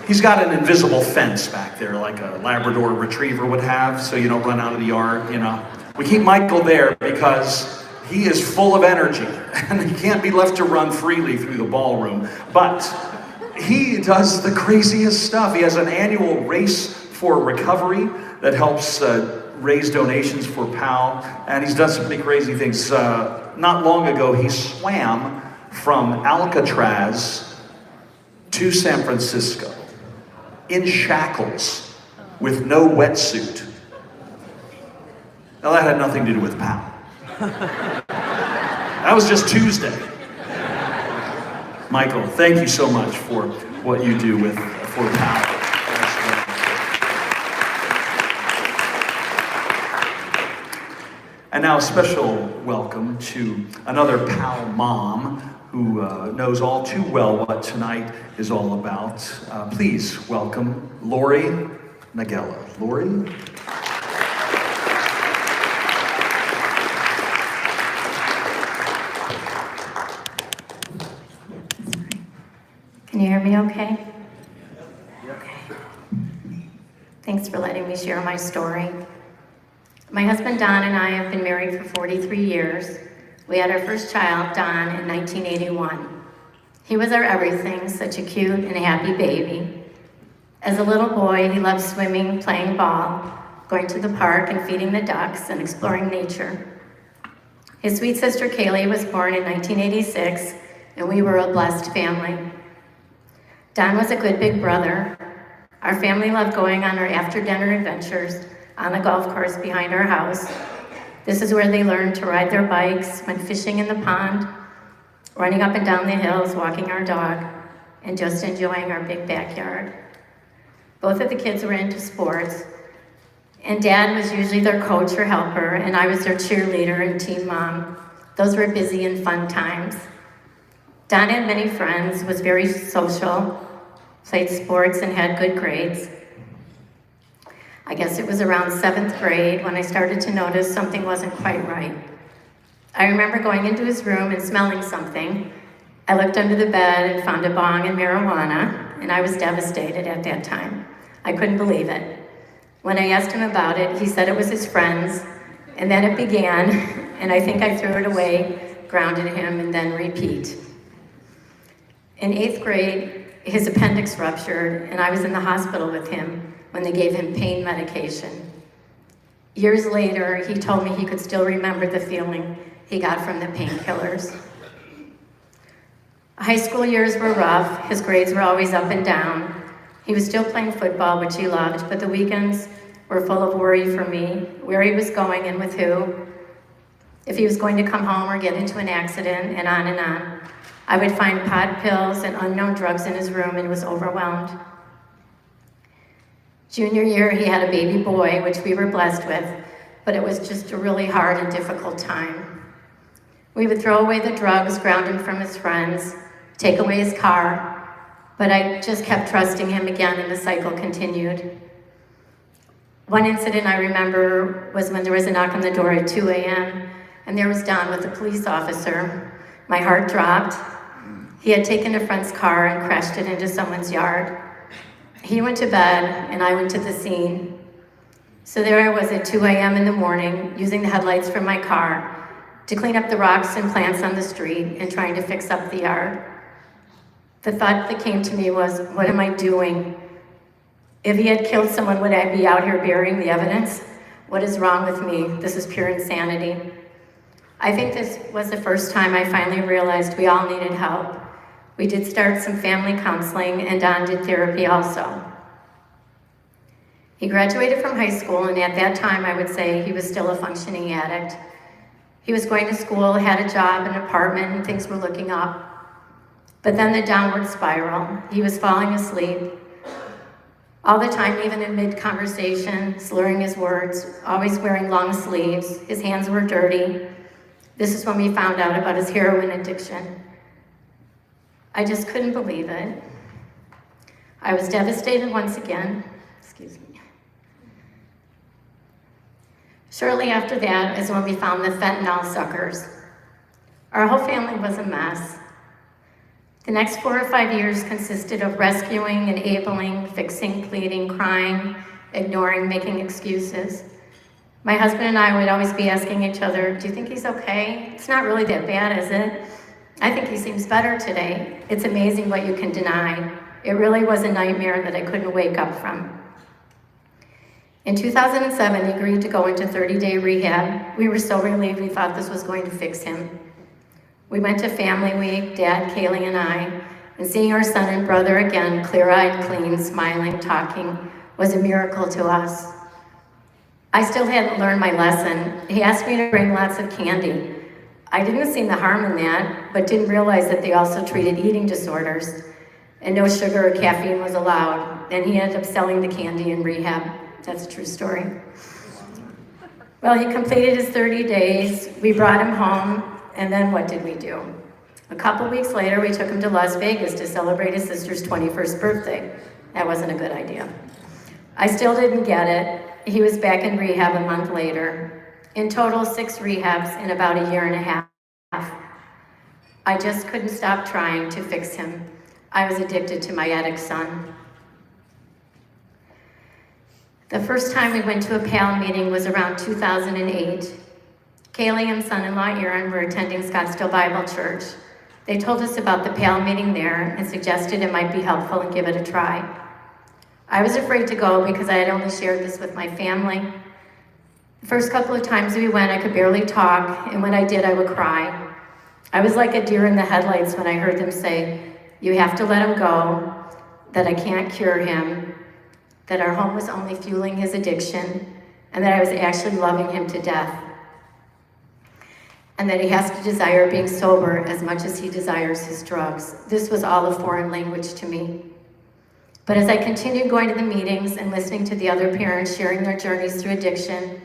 He's got an invisible fence back there, like a Labrador retriever would have, so you don't run out of the yard, you know. We keep Michael there because he is full of energy, and he can't be left to run freely through the ballroom. But he does the craziest stuff. He has an annual race for recovery that helps raise donations for PAL, and he's done some pretty crazy things. Not long ago, he swam from Alcatraz to San Francisco in shackles with no wetsuit. Now that had nothing to do with PAL. That was just Tuesday. Michael, thank you so much for what you do for PAL. And now a special welcome to another PAL mom who knows all too well what tonight is all about. Please welcome Lori Nagella. Lori? Can you hear me okay? Okay. Thanks for letting me share my story. My husband Don and I have been married for 43 years. We had our first child, Don, in 1981. He was our everything, such a cute and happy baby. As a little boy, he loved swimming, playing ball, going to the park and feeding the ducks and exploring nature. His sweet sister Kaylee was born in 1986, and we were a blessed family. Don was a good big brother. Our family loved going on our after-dinner adventures on the golf course behind our house. This is where they learned to ride their bikes, went fishing in the pond, running up and down the hills, walking our dog, and just enjoying our big backyard. Both of the kids were into sports, and Dad was usually their coach or helper, and I was their cheerleader and team mom. Those were busy and fun times. Don had many friends, was very social, played sports, and had good grades. I guess it was around 7th grade when I started to notice something wasn't quite right. I remember going into his room and smelling something. I looked under the bed and found a bong and marijuana, and I was devastated at that time. I couldn't believe it. When I asked him about it, he said it was his friends, and then it began, and I think I threw it away grounded him, and then repeat. In 8th grade, his appendix ruptured, and I was in the hospital with him when they gave him pain medication. Years later, he told me he could still remember the feeling he got from the painkillers. High school years were rough. His grades were always up and down. He was still playing football, which he loved, but the weekends were full of worry for me, where he was going and with who, if he was going to come home or get into an accident, and on and on. I would find pot pills and unknown drugs in his room and was overwhelmed. Junior year, he had a baby boy, which we were blessed with, but it was just a really hard and difficult time. We would throw away the drugs, ground him from his friends, take away his car, but I just kept trusting him again, and the cycle continued. One incident I remember was when there was a knock on the door at 2 a.m., and there was Don with a police officer. My heart dropped. He had taken a friend's car and crashed it into someone's yard. He went to bed, and I went to the scene. So there I was at 2 a.m. in the morning, using the headlights from my car to clean up the rocks and plants on the street and trying to fix up the yard. The thought that came to me was, what am I doing? If he had killed someone, would I be out here burying the evidence? What is wrong with me? This is pure insanity. I think this was the first time I finally realized we all needed help. We did start some family counseling, and Don did therapy also. He graduated from high school, and at that time I would say he was still a functioning addict. He was going to school, had a job, an apartment, and things were looking up. But then the downward spiral. He was falling asleep. All the time, even in mid-conversation, slurring his words, always wearing long sleeves. His hands were dirty. This is when we found out about his heroin addiction. I just couldn't believe it. I was devastated once again. Excuse me. Shortly after that is when we found the fentanyl suckers. Our whole family was a mess. The next 4 or 5 years consisted of rescuing, enabling, fixing, pleading, crying, ignoring, making excuses. My husband and I would always be asking each other, do you think he's okay? It's not really that bad, is it? I think he seems better today. It's amazing what you can deny. It really was a nightmare that I couldn't wake up from. In 2007, he agreed to go into 30-day rehab. We were so relieved. We thought this was going to fix him. We went to Family Week, Dad, Kaylee, and I, and seeing our son and brother again, clear-eyed, clean, smiling, talking, was a miracle to us. I still hadn't learned my lesson. He asked me to bring lots of candy. I didn't see the harm in that, but didn't realize that they also treated eating disorders, and no sugar or caffeine was allowed. And he ended up selling the candy in rehab. That's a true story. Well, he completed his 30 days. We brought him home. And then what did we do? A couple weeks later, we took him to Las Vegas to celebrate his sister's 21st birthday. That wasn't a good idea. I still didn't get it. He was back in rehab a month later. In total, 6 rehabs in about a year and a half. I just couldn't stop trying to fix him. I was addicted to my addict son. The first time we went to a PAL meeting was around 2008. Kaylee and son-in-law Aaron were attending Scottsdale Bible Church. They told us about the PAL meeting there and suggested it might be helpful and give it a try. I was afraid to go because I had only shared this with my family. The first couple of times we went, I could barely talk, and when I did, I would cry. I was like a deer in the headlights when I heard them say, you have to let him go, that I can't cure him, that our home was only fueling his addiction, and that I was actually loving him to death. And that he has to desire being sober as much as he desires his drugs. This was all a foreign language to me. But as I continued going to the meetings and listening to the other parents sharing their journeys through addiction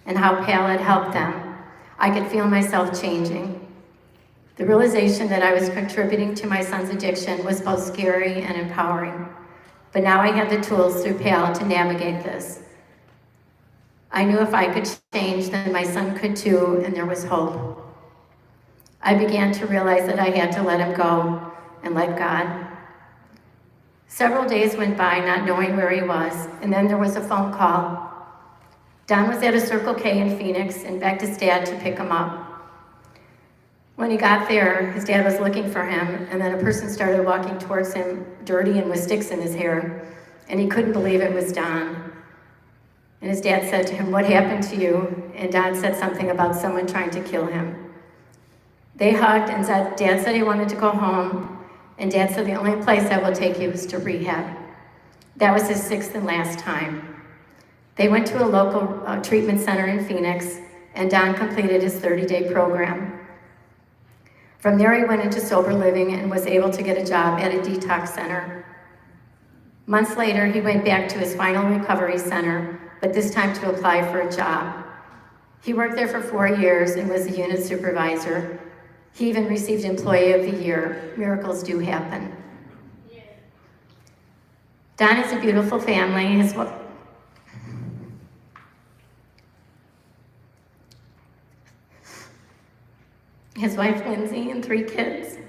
and how PAL had helped them, I could feel myself changing. The realization that I was contributing to my son's addiction was both scary and empowering. But now I had the tools through PAL to navigate this. I knew if I could change, then my son could too, and there was hope. I began to realize that I had to let him go and let God. Several days went by not knowing where he was, and then there was a phone call. Don was at a Circle K in Phoenix and begged his dad to pick him up. When he got there, his dad was looking for him, and then a person started walking towards him, dirty and with sticks in his hair, and he couldn't believe it was Don. And his dad said to him, "What happened to you?" And Don said something about someone trying to kill him. They hugged, and Dad said he wanted to go home, and Dad said, "The only place I will take you is to rehab." That was his 6th and last time. They went to a local treatment center in Phoenix, and Don completed his 30-day program. From there, he went into sober living and was able to get a job at a detox center. Months later, he went back to his final recovery center, but this time to apply for a job. He worked there for 4 years and was the unit supervisor. He even received Employee of the Year. Miracles do happen. Don has a beautiful family. His wife, Lindsay, and 3 kids.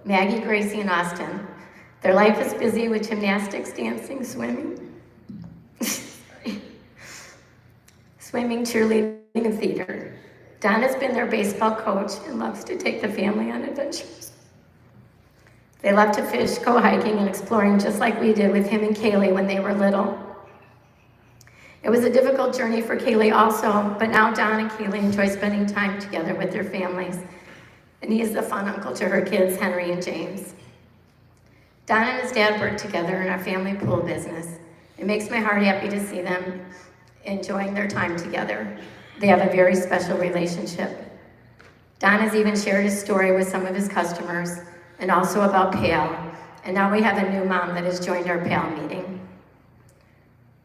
Maggie, Gracie, and Austin. Their life is busy with gymnastics, dancing, swimming, cheerleading, and theater. Don has been their baseball coach and loves to take the family on adventures. They love to fish, go hiking, and exploring just like we did with him and Kaylee when they were little. It was a difficult journey for Kaylee also, but now Don and Kaylee enjoy spending time together with their families. And he is the fun uncle to her kids, Henry and James. Don and his dad work together in our family pool business. It makes my heart happy to see them enjoying their time together. They have a very special relationship. Don has even shared his story with some of his customers and also about PAL. And now we have a new mom that has joined our PAL meeting.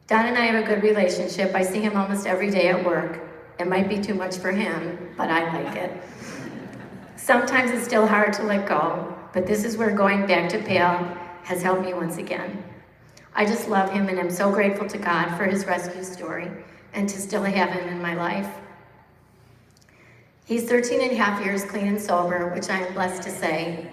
Don and I have a good relationship. I see him almost every day at work. It might be too much for him, but I like it. Sometimes it's still hard to let go, but this is where going back to PAL has helped me once again. I just love him, and I'm so grateful to God for his rescue story and to still have him in my life. He's 13 and a half years clean and sober, which I am blessed to say.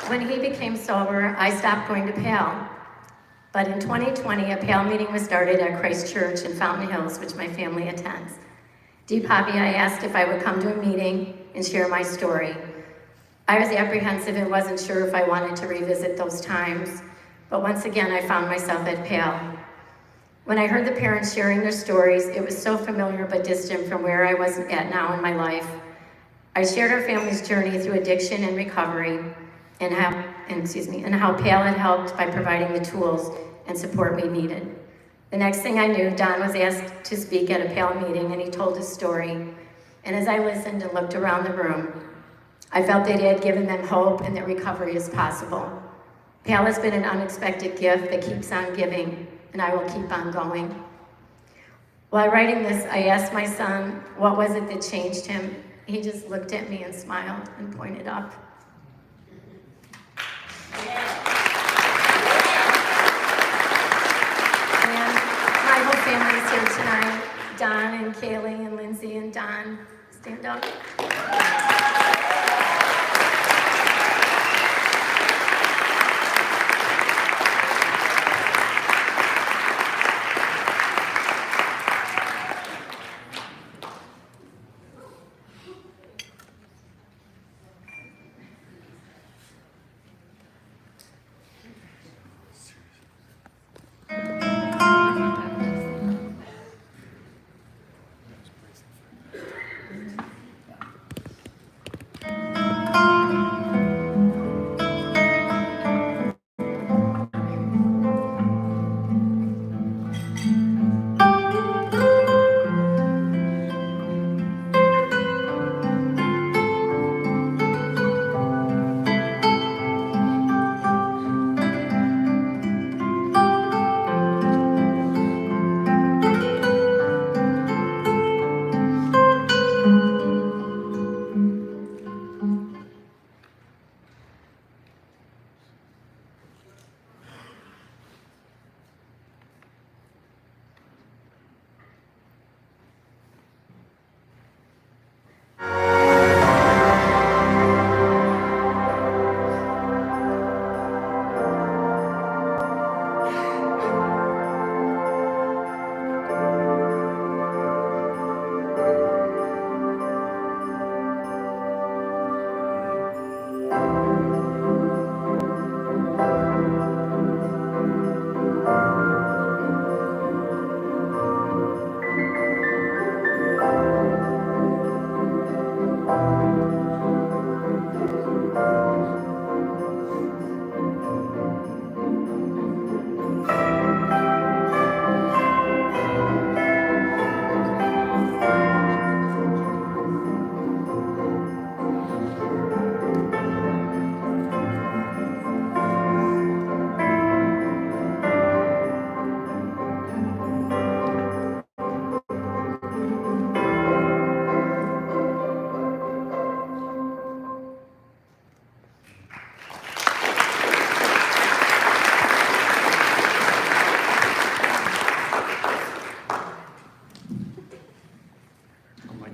When he became sober, I stopped going to PAL. But in 2020, a PAL meeting was started at Christ Church in Fountain Hills, which my family attends. Deep Poppy, I asked if I would come to a meeting and share my story. I was apprehensive and wasn't sure if I wanted to revisit those times, but once again, I found myself at PAL. When I heard the parents sharing their stories, it was so familiar but distant from where I was at now in my life. I shared our family's journey through addiction and recovery, and how PAL had helped by providing the tools and support we needed. The next thing I knew, Don was asked to speak at a PAL meeting, and he told his story. And as I listened and looked around the room, I felt that it had given them hope and that recovery is possible. PAL has been an unexpected gift that keeps on giving, and I will keep on going. While writing this, I asked my son, what was it that changed him? He just looked at me and smiled and pointed up. And my whole family is here tonight. Don and Kaylee and Lindsay and Don. Stand up.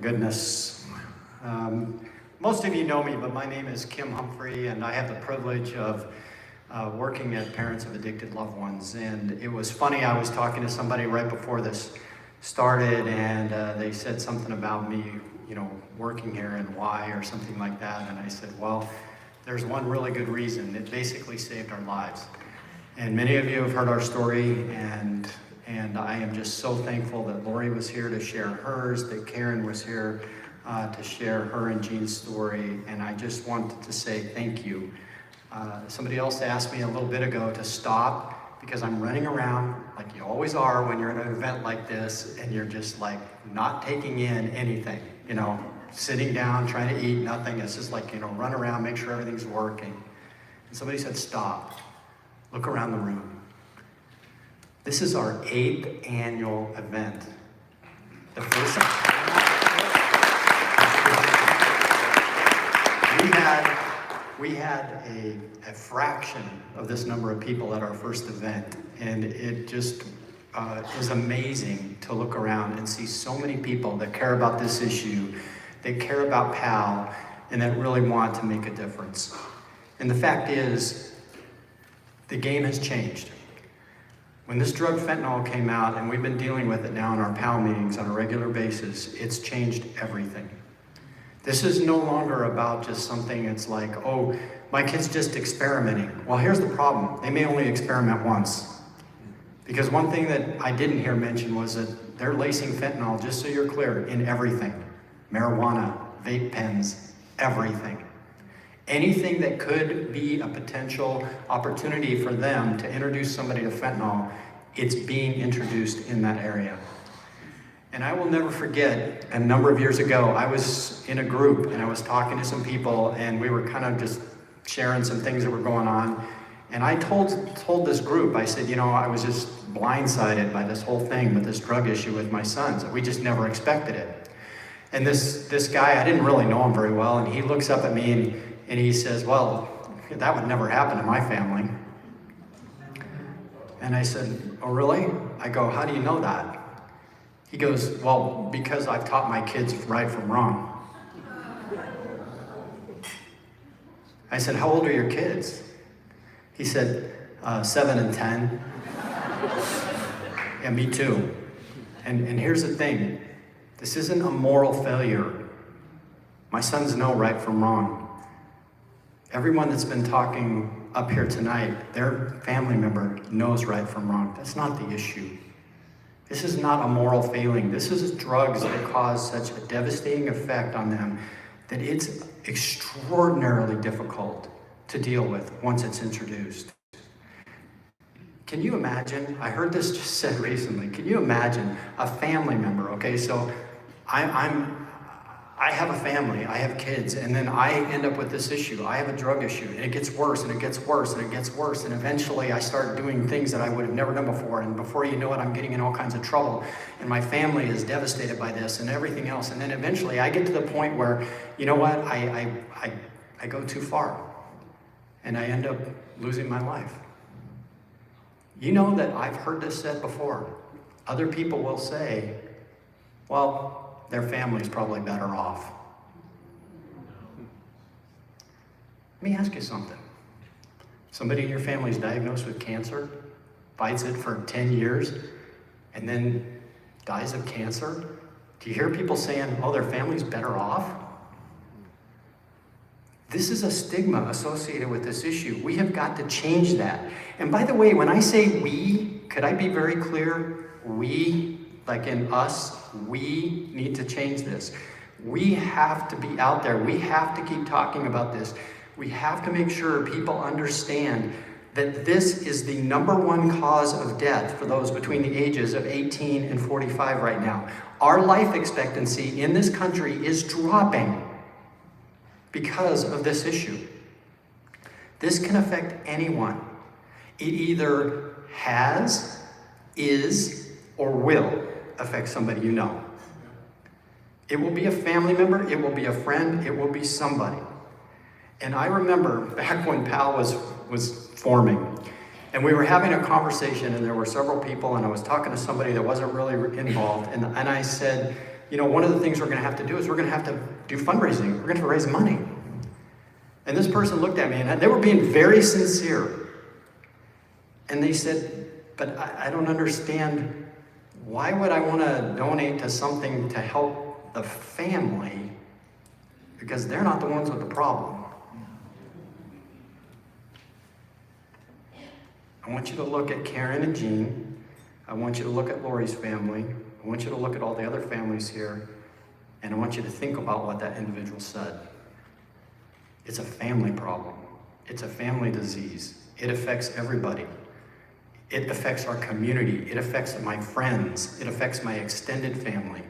goodness. Most of you know me, but my name is Kim Humphrey, and I have the privilege of working at Parents of Addicted Loved Ones. And it was funny, I was talking to somebody right before this started, and they said something about me, you know, working here and why or something like that. And I said, well, there's one really good reason. It basically saved our lives. And many of you have heard our story, and I am just so thankful that Lori was here to share hers, that Karen was here to share her and Jean's story, and I just wanted to say thank you. Somebody else asked me a little bit ago to stop because I'm running around like you always are when you're at an event like this, and you're just like not taking in anything, you know, sitting down, trying to eat, nothing. It's just like, you know, run around, make sure everything's working. And somebody said, stop, look around the room. This is our 8th annual event. The first we had a fraction of this number of people at our first event, and it just is amazing to look around and see so many people that care about this issue, that care about PAL, and that really want to make a difference. And the fact is, the game has changed. When this drug fentanyl came out, and we've been dealing with it now in our PAL meetings on a regular basis, it's changed everything. This is no longer about just something it's like, oh, my kid's just experimenting. Well, here's the problem. They may only experiment once. Because one thing that I didn't hear mentioned was that they're lacing fentanyl, just so you're clear, in everything. Marijuana, vape pens, everything. Anything that could be a potential opportunity for them to introduce somebody to fentanyl, it's being introduced in that area. And I will never forget, a number of years ago, I was in a group and I was talking to some people, and we were kind of just sharing some things that were going on. And I told this group, I said, you know, I was just blindsided by this whole thing with this drug issue with my sons. We just never expected it. And this guy, I didn't really know him very well, and he looks up at me and he says, well, that would never happen in my family. And I said, oh, really? I go, how do you know that? He goes, well, because I've taught my kids right from wrong. I said, how old are your kids? He said, 7 and 10. Yeah, me too. And here's the thing. This isn't a moral failure. My sons know right from wrong. Everyone that's been talking up here tonight, their family member knows right from wrong. That's not the issue. This is not a moral failing. This is drugs that cause such a devastating effect on them that it's extraordinarily difficult to deal with once it's introduced. Can you imagine? I heard this just said recently. Can you imagine a family member? Okay, so I have a family, I have kids, and then I end up with this issue. I have a drug issue, and it gets worse, and it gets worse, and it gets worse, and eventually I start doing things that I would have never done before, and before you know it, I'm getting in all kinds of trouble, and my family is devastated by this and everything else, and then eventually I get to the point where, you know what, I go too far, and I end up losing my life. You know that I've heard this said before. Other people will say, well, their family's probably better off. Let me ask you something. Somebody in your family is diagnosed with cancer, fights it for 10 years, and then dies of cancer. Do you hear people saying, oh, their family's better off? This is a stigma associated with this issue. We have got to change that. And by the way, when I say we, could I be very clear? We, like in us, we need to change this. We have to be out there. We have to keep talking about this. We have to make sure people understand that this is the #1 cause of death for those between the ages of 18 and 45 right now. Our life expectancy in this country is dropping because of this issue. This can affect anyone. It either has, is, or will affect somebody you know. It will be a family member, it will be a friend, it will be somebody. And I remember back when PAL was forming, and we were having a conversation, and there were several people, and I was talking to somebody that wasn't really involved, and I said, one of the things we're going to have to do is we're going to have to do fundraising. We're going to have to raise money. And this person looked at me, and they were being very sincere. And they said, but I don't understand, why would I want to donate to something to help the family? Because they're not the ones with the problem. I want you to look at Karen and Jean. I want you to look at Lori's family. I want you to look at all the other families here. And I want you to think about what that individual said. It's a family problem. It's a family disease. It affects everybody. It affects our community. It affects my friends. It affects my extended family.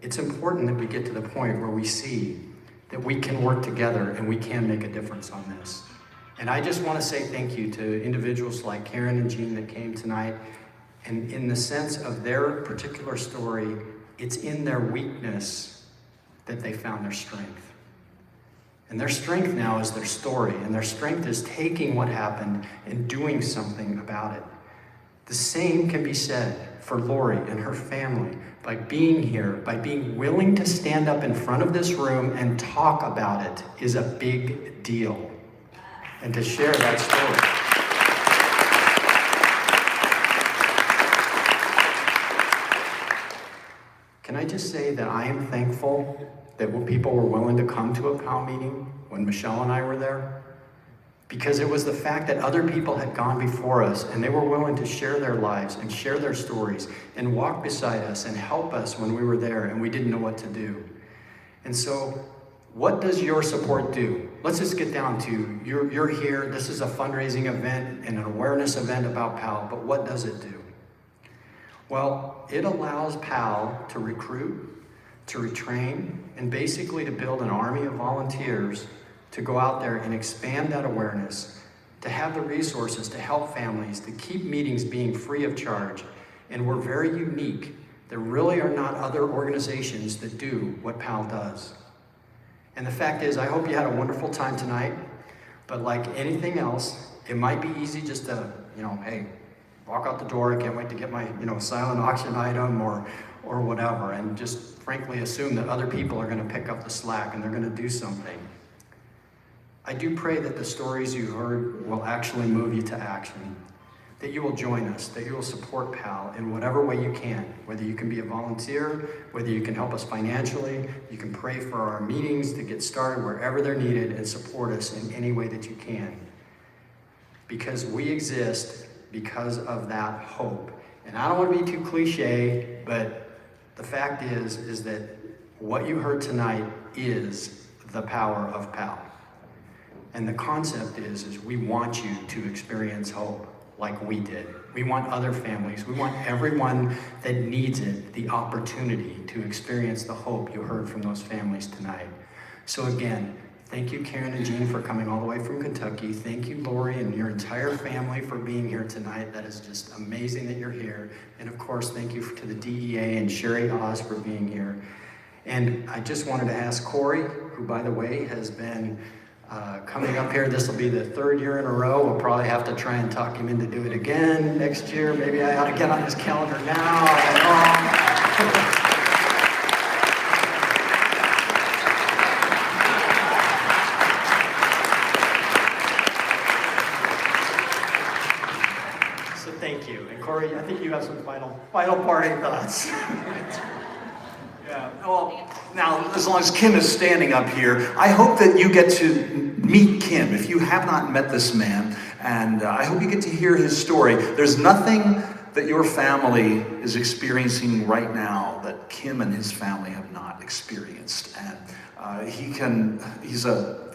It's important that we get to the point where we see that we can work together and we can make a difference on this. And I just want to say thank you to individuals like Karen and Jean that came tonight. And in the sense of their particular story, it's in their weakness that they found their strength. And their strength now is their story, and their strength is taking what happened and doing something about it. The same can be said for Lori and her family by being here, by being willing to stand up in front of this room and talk about it is a big deal. And to share that story. Can I just say that I am thankful that people were willing to come to a POW meeting when Michelle and I were there? Because it was the fact that other people had gone before us and they were willing to share their lives and share their stories and walk beside us and help us when we were there and we didn't know what to do. And so, what does your support do? Let's just get down to, you're here, this is a fundraising event and an awareness event about POW, but what does it do? Well, it allows POW to recruit, to retrain, and basically to build an army of volunteers to go out there and expand that awareness, to have the resources to help families, to keep meetings being free of charge. And we're very unique. There really are not other organizations that do what POW does. And the fact is, I hope you had a wonderful time tonight, but like anything else, it might be easy just to, hey, walk out the door, I can't wait to get my, silent auction item or whatever, and just frankly assume that other people are going to pick up the slack and they're going to do something. I do pray that the stories you heard will actually move you to action, that you will join us, that you will support POW in whatever way you can, whether you can be a volunteer, whether you can help us financially, you can pray for our meetings to get started wherever they're needed and support us in any way that you can. Because we exist because of that hope. And I don't want to be too cliche, but the fact is that what you heard tonight is the power of POW. And the concept is we want you to experience hope like we did. We want other families, we want everyone that needs it the opportunity to experience the hope you heard from those families tonight. So again, thank you, Karen and Jean, for coming all the way from Kentucky. Thank you, Lori, and your entire family for being here tonight. That is just amazing that you're here. And of course, thank you to the DEA and Sherry Oz for being here. And I just wanted to ask Corey, who, by the way, has been coming up here. This will be the third year in a row. We'll probably have to try and talk him into do it again next year. Maybe I ought to get on his calendar now. So thank you. And Corey, I think you have some final parting thoughts. Yeah, well, now, as long as Kim is standing up here, I hope that you get to meet Kim if you have not met this man, and I hope you get to hear his story. There's nothing that your family is experiencing right now that Kim and his family have not experienced, and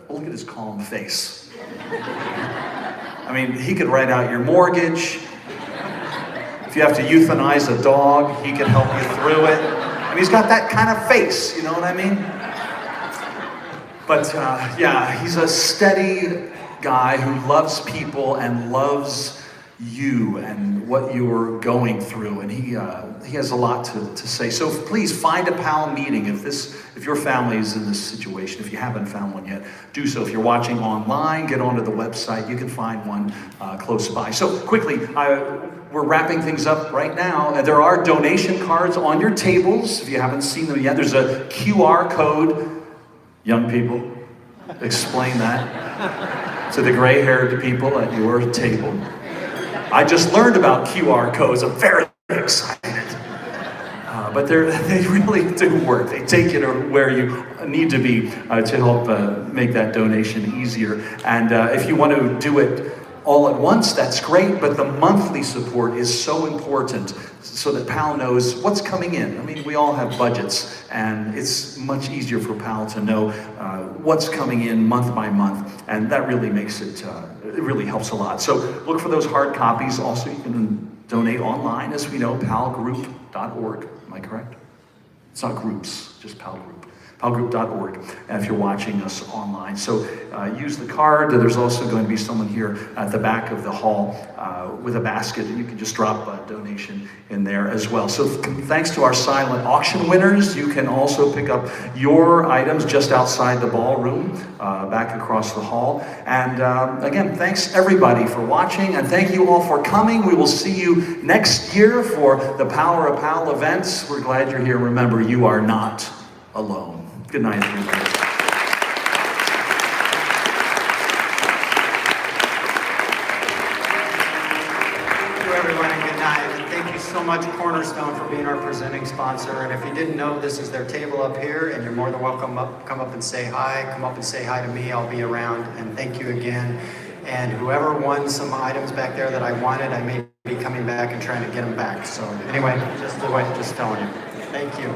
look at his calm face. I mean, he could write out your mortgage. If you have to euthanize a dog, he can help you through it. I mean, he's got that kind of face, you know what I mean? But yeah, he's a steady guy who loves people and loves you and what you're going through, and he has a lot to say. So please find a PAL meeting if your family is in this situation. If you haven't found one yet, do so. If you're watching online, get onto the website. You can find one close by. So quickly, we're wrapping things up right now. And there are donation cards on your tables. If you haven't seen them yet, there's a QR code. Young people, explain that to the gray-haired people at your table. I just learned about QR codes. I'm very excited. But they really do work. They take you to where you need to be to help make that donation easier. And if you want to do it all at once, that's great, but the monthly support is so important so that PAL knows what's coming in. I mean, we all have budgets, and it's much easier for PAL to know what's coming in month by month, and that really makes it, it really helps a lot. So look for those hard copies. Also, you can donate online, as we know, palgroup.org. Am I correct? It's not groups, just PAL Group. palgroup.org, if you're watching us online. So use the card. There's also going to be someone here at the back of the hall with a basket, and you can just drop a donation in there as well. So thanks to our silent auction winners, you can also pick up your items just outside the ballroom, back across the hall. And again, thanks everybody for watching, and thank you all for coming. We will see you next year for the Power of PAL events. We're glad you're here. Remember, you are not alone. Good night, everybody. Thank you, everyone, and good night. And thank you so much, Cornerstone, for being our presenting sponsor. And if you didn't know, this is their table up here, and you're more than welcome come up and say hi. Come up and say hi to me. I'll be around. And thank you again. And whoever won some items back there that I wanted, I may be coming back and trying to get them back. So anyway, just telling you. Thank you.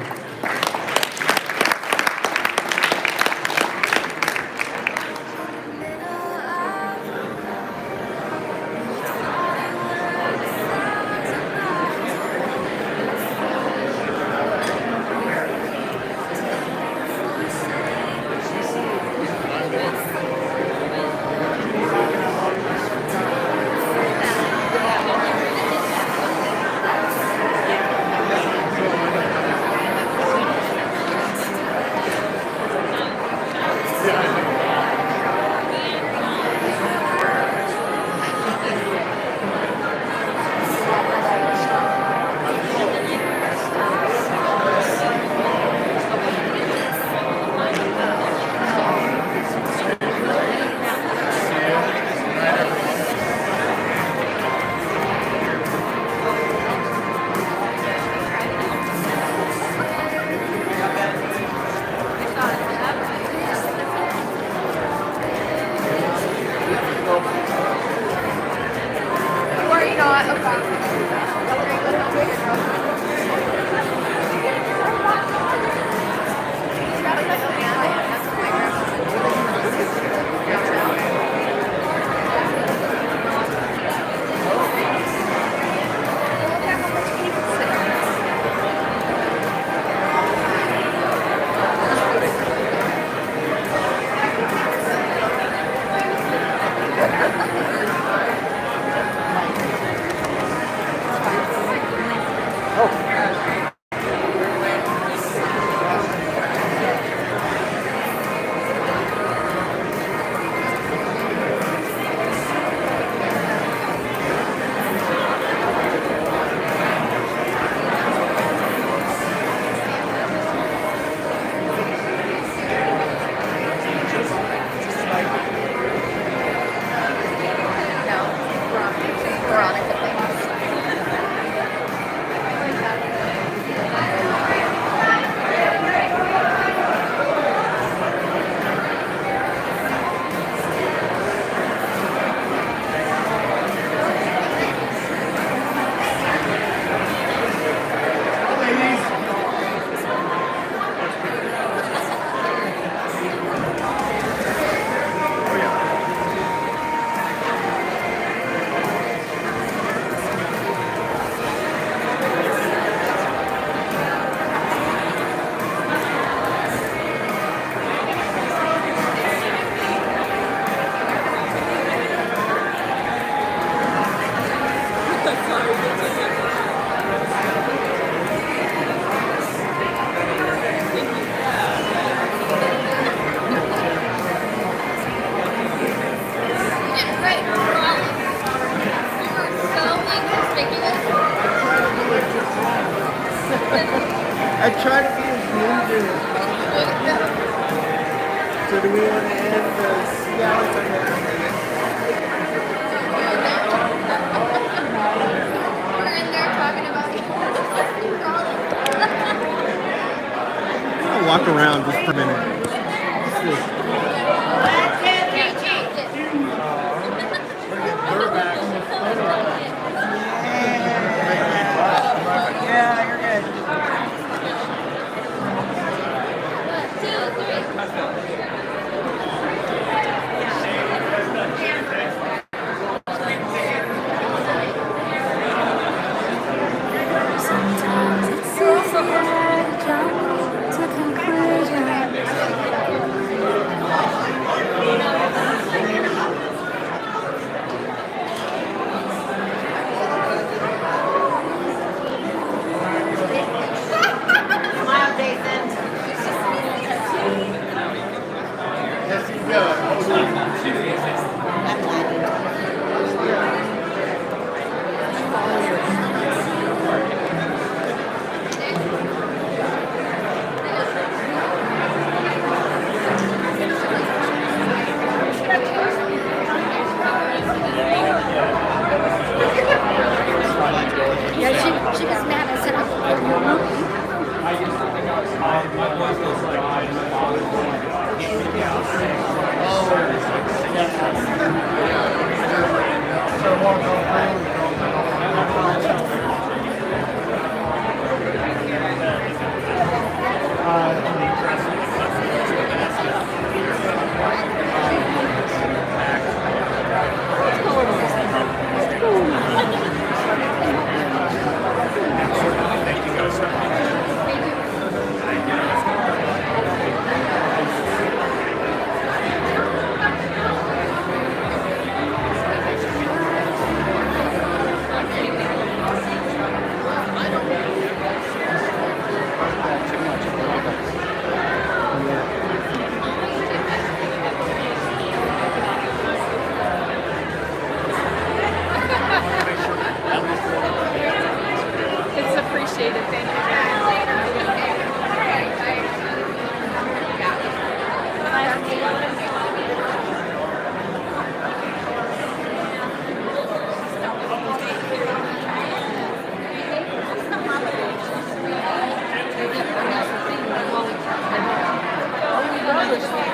I try to be as ninja as possible. So do we want to end the scouts? We're in there talking about I'm gonna walk around just for a minute. Yeah, you're good. Sometimes it's easier to jump to conclusions. Smile, Jason. Yeah, she was mad. I said, It's appreciated. Thank you.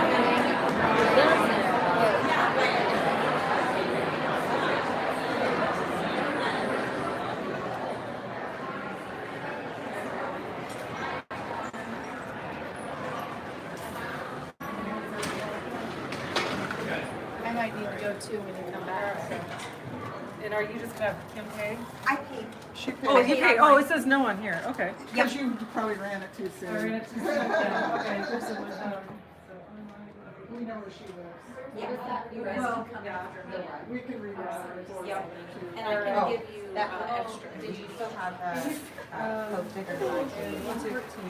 I might need to go too when you come back. And are you just gonna have Kim pay? I paid. Oh, you pay. Oh, it says no on here. Okay. Yep. You probably ran it too soon. I ran it too soon. Yeah, okay. We know where she lives. Yeah. You guys can come after me. We can read that. Yep. And I can give you that extra. Did you still have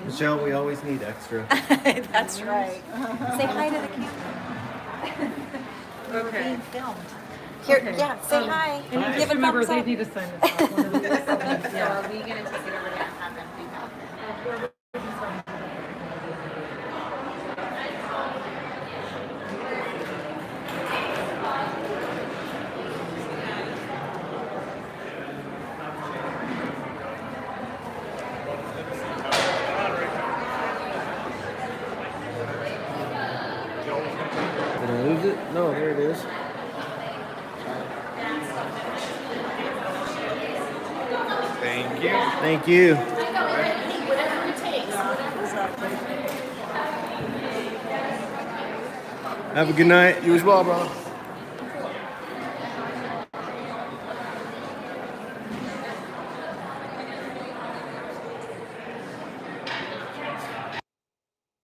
Michelle, we always need extra. That's right. Say hi to the camera. We're Okay. being filmed. Here, Okay. yeah, say hi. And Give just a remember, thumbs they up. need to sign this off. One of these. So are we gonna take it over there and have them do that? Did I lose it? No, there it is. Thank you. Thank you. Whatever it takes. Have a good night. You as well, brother.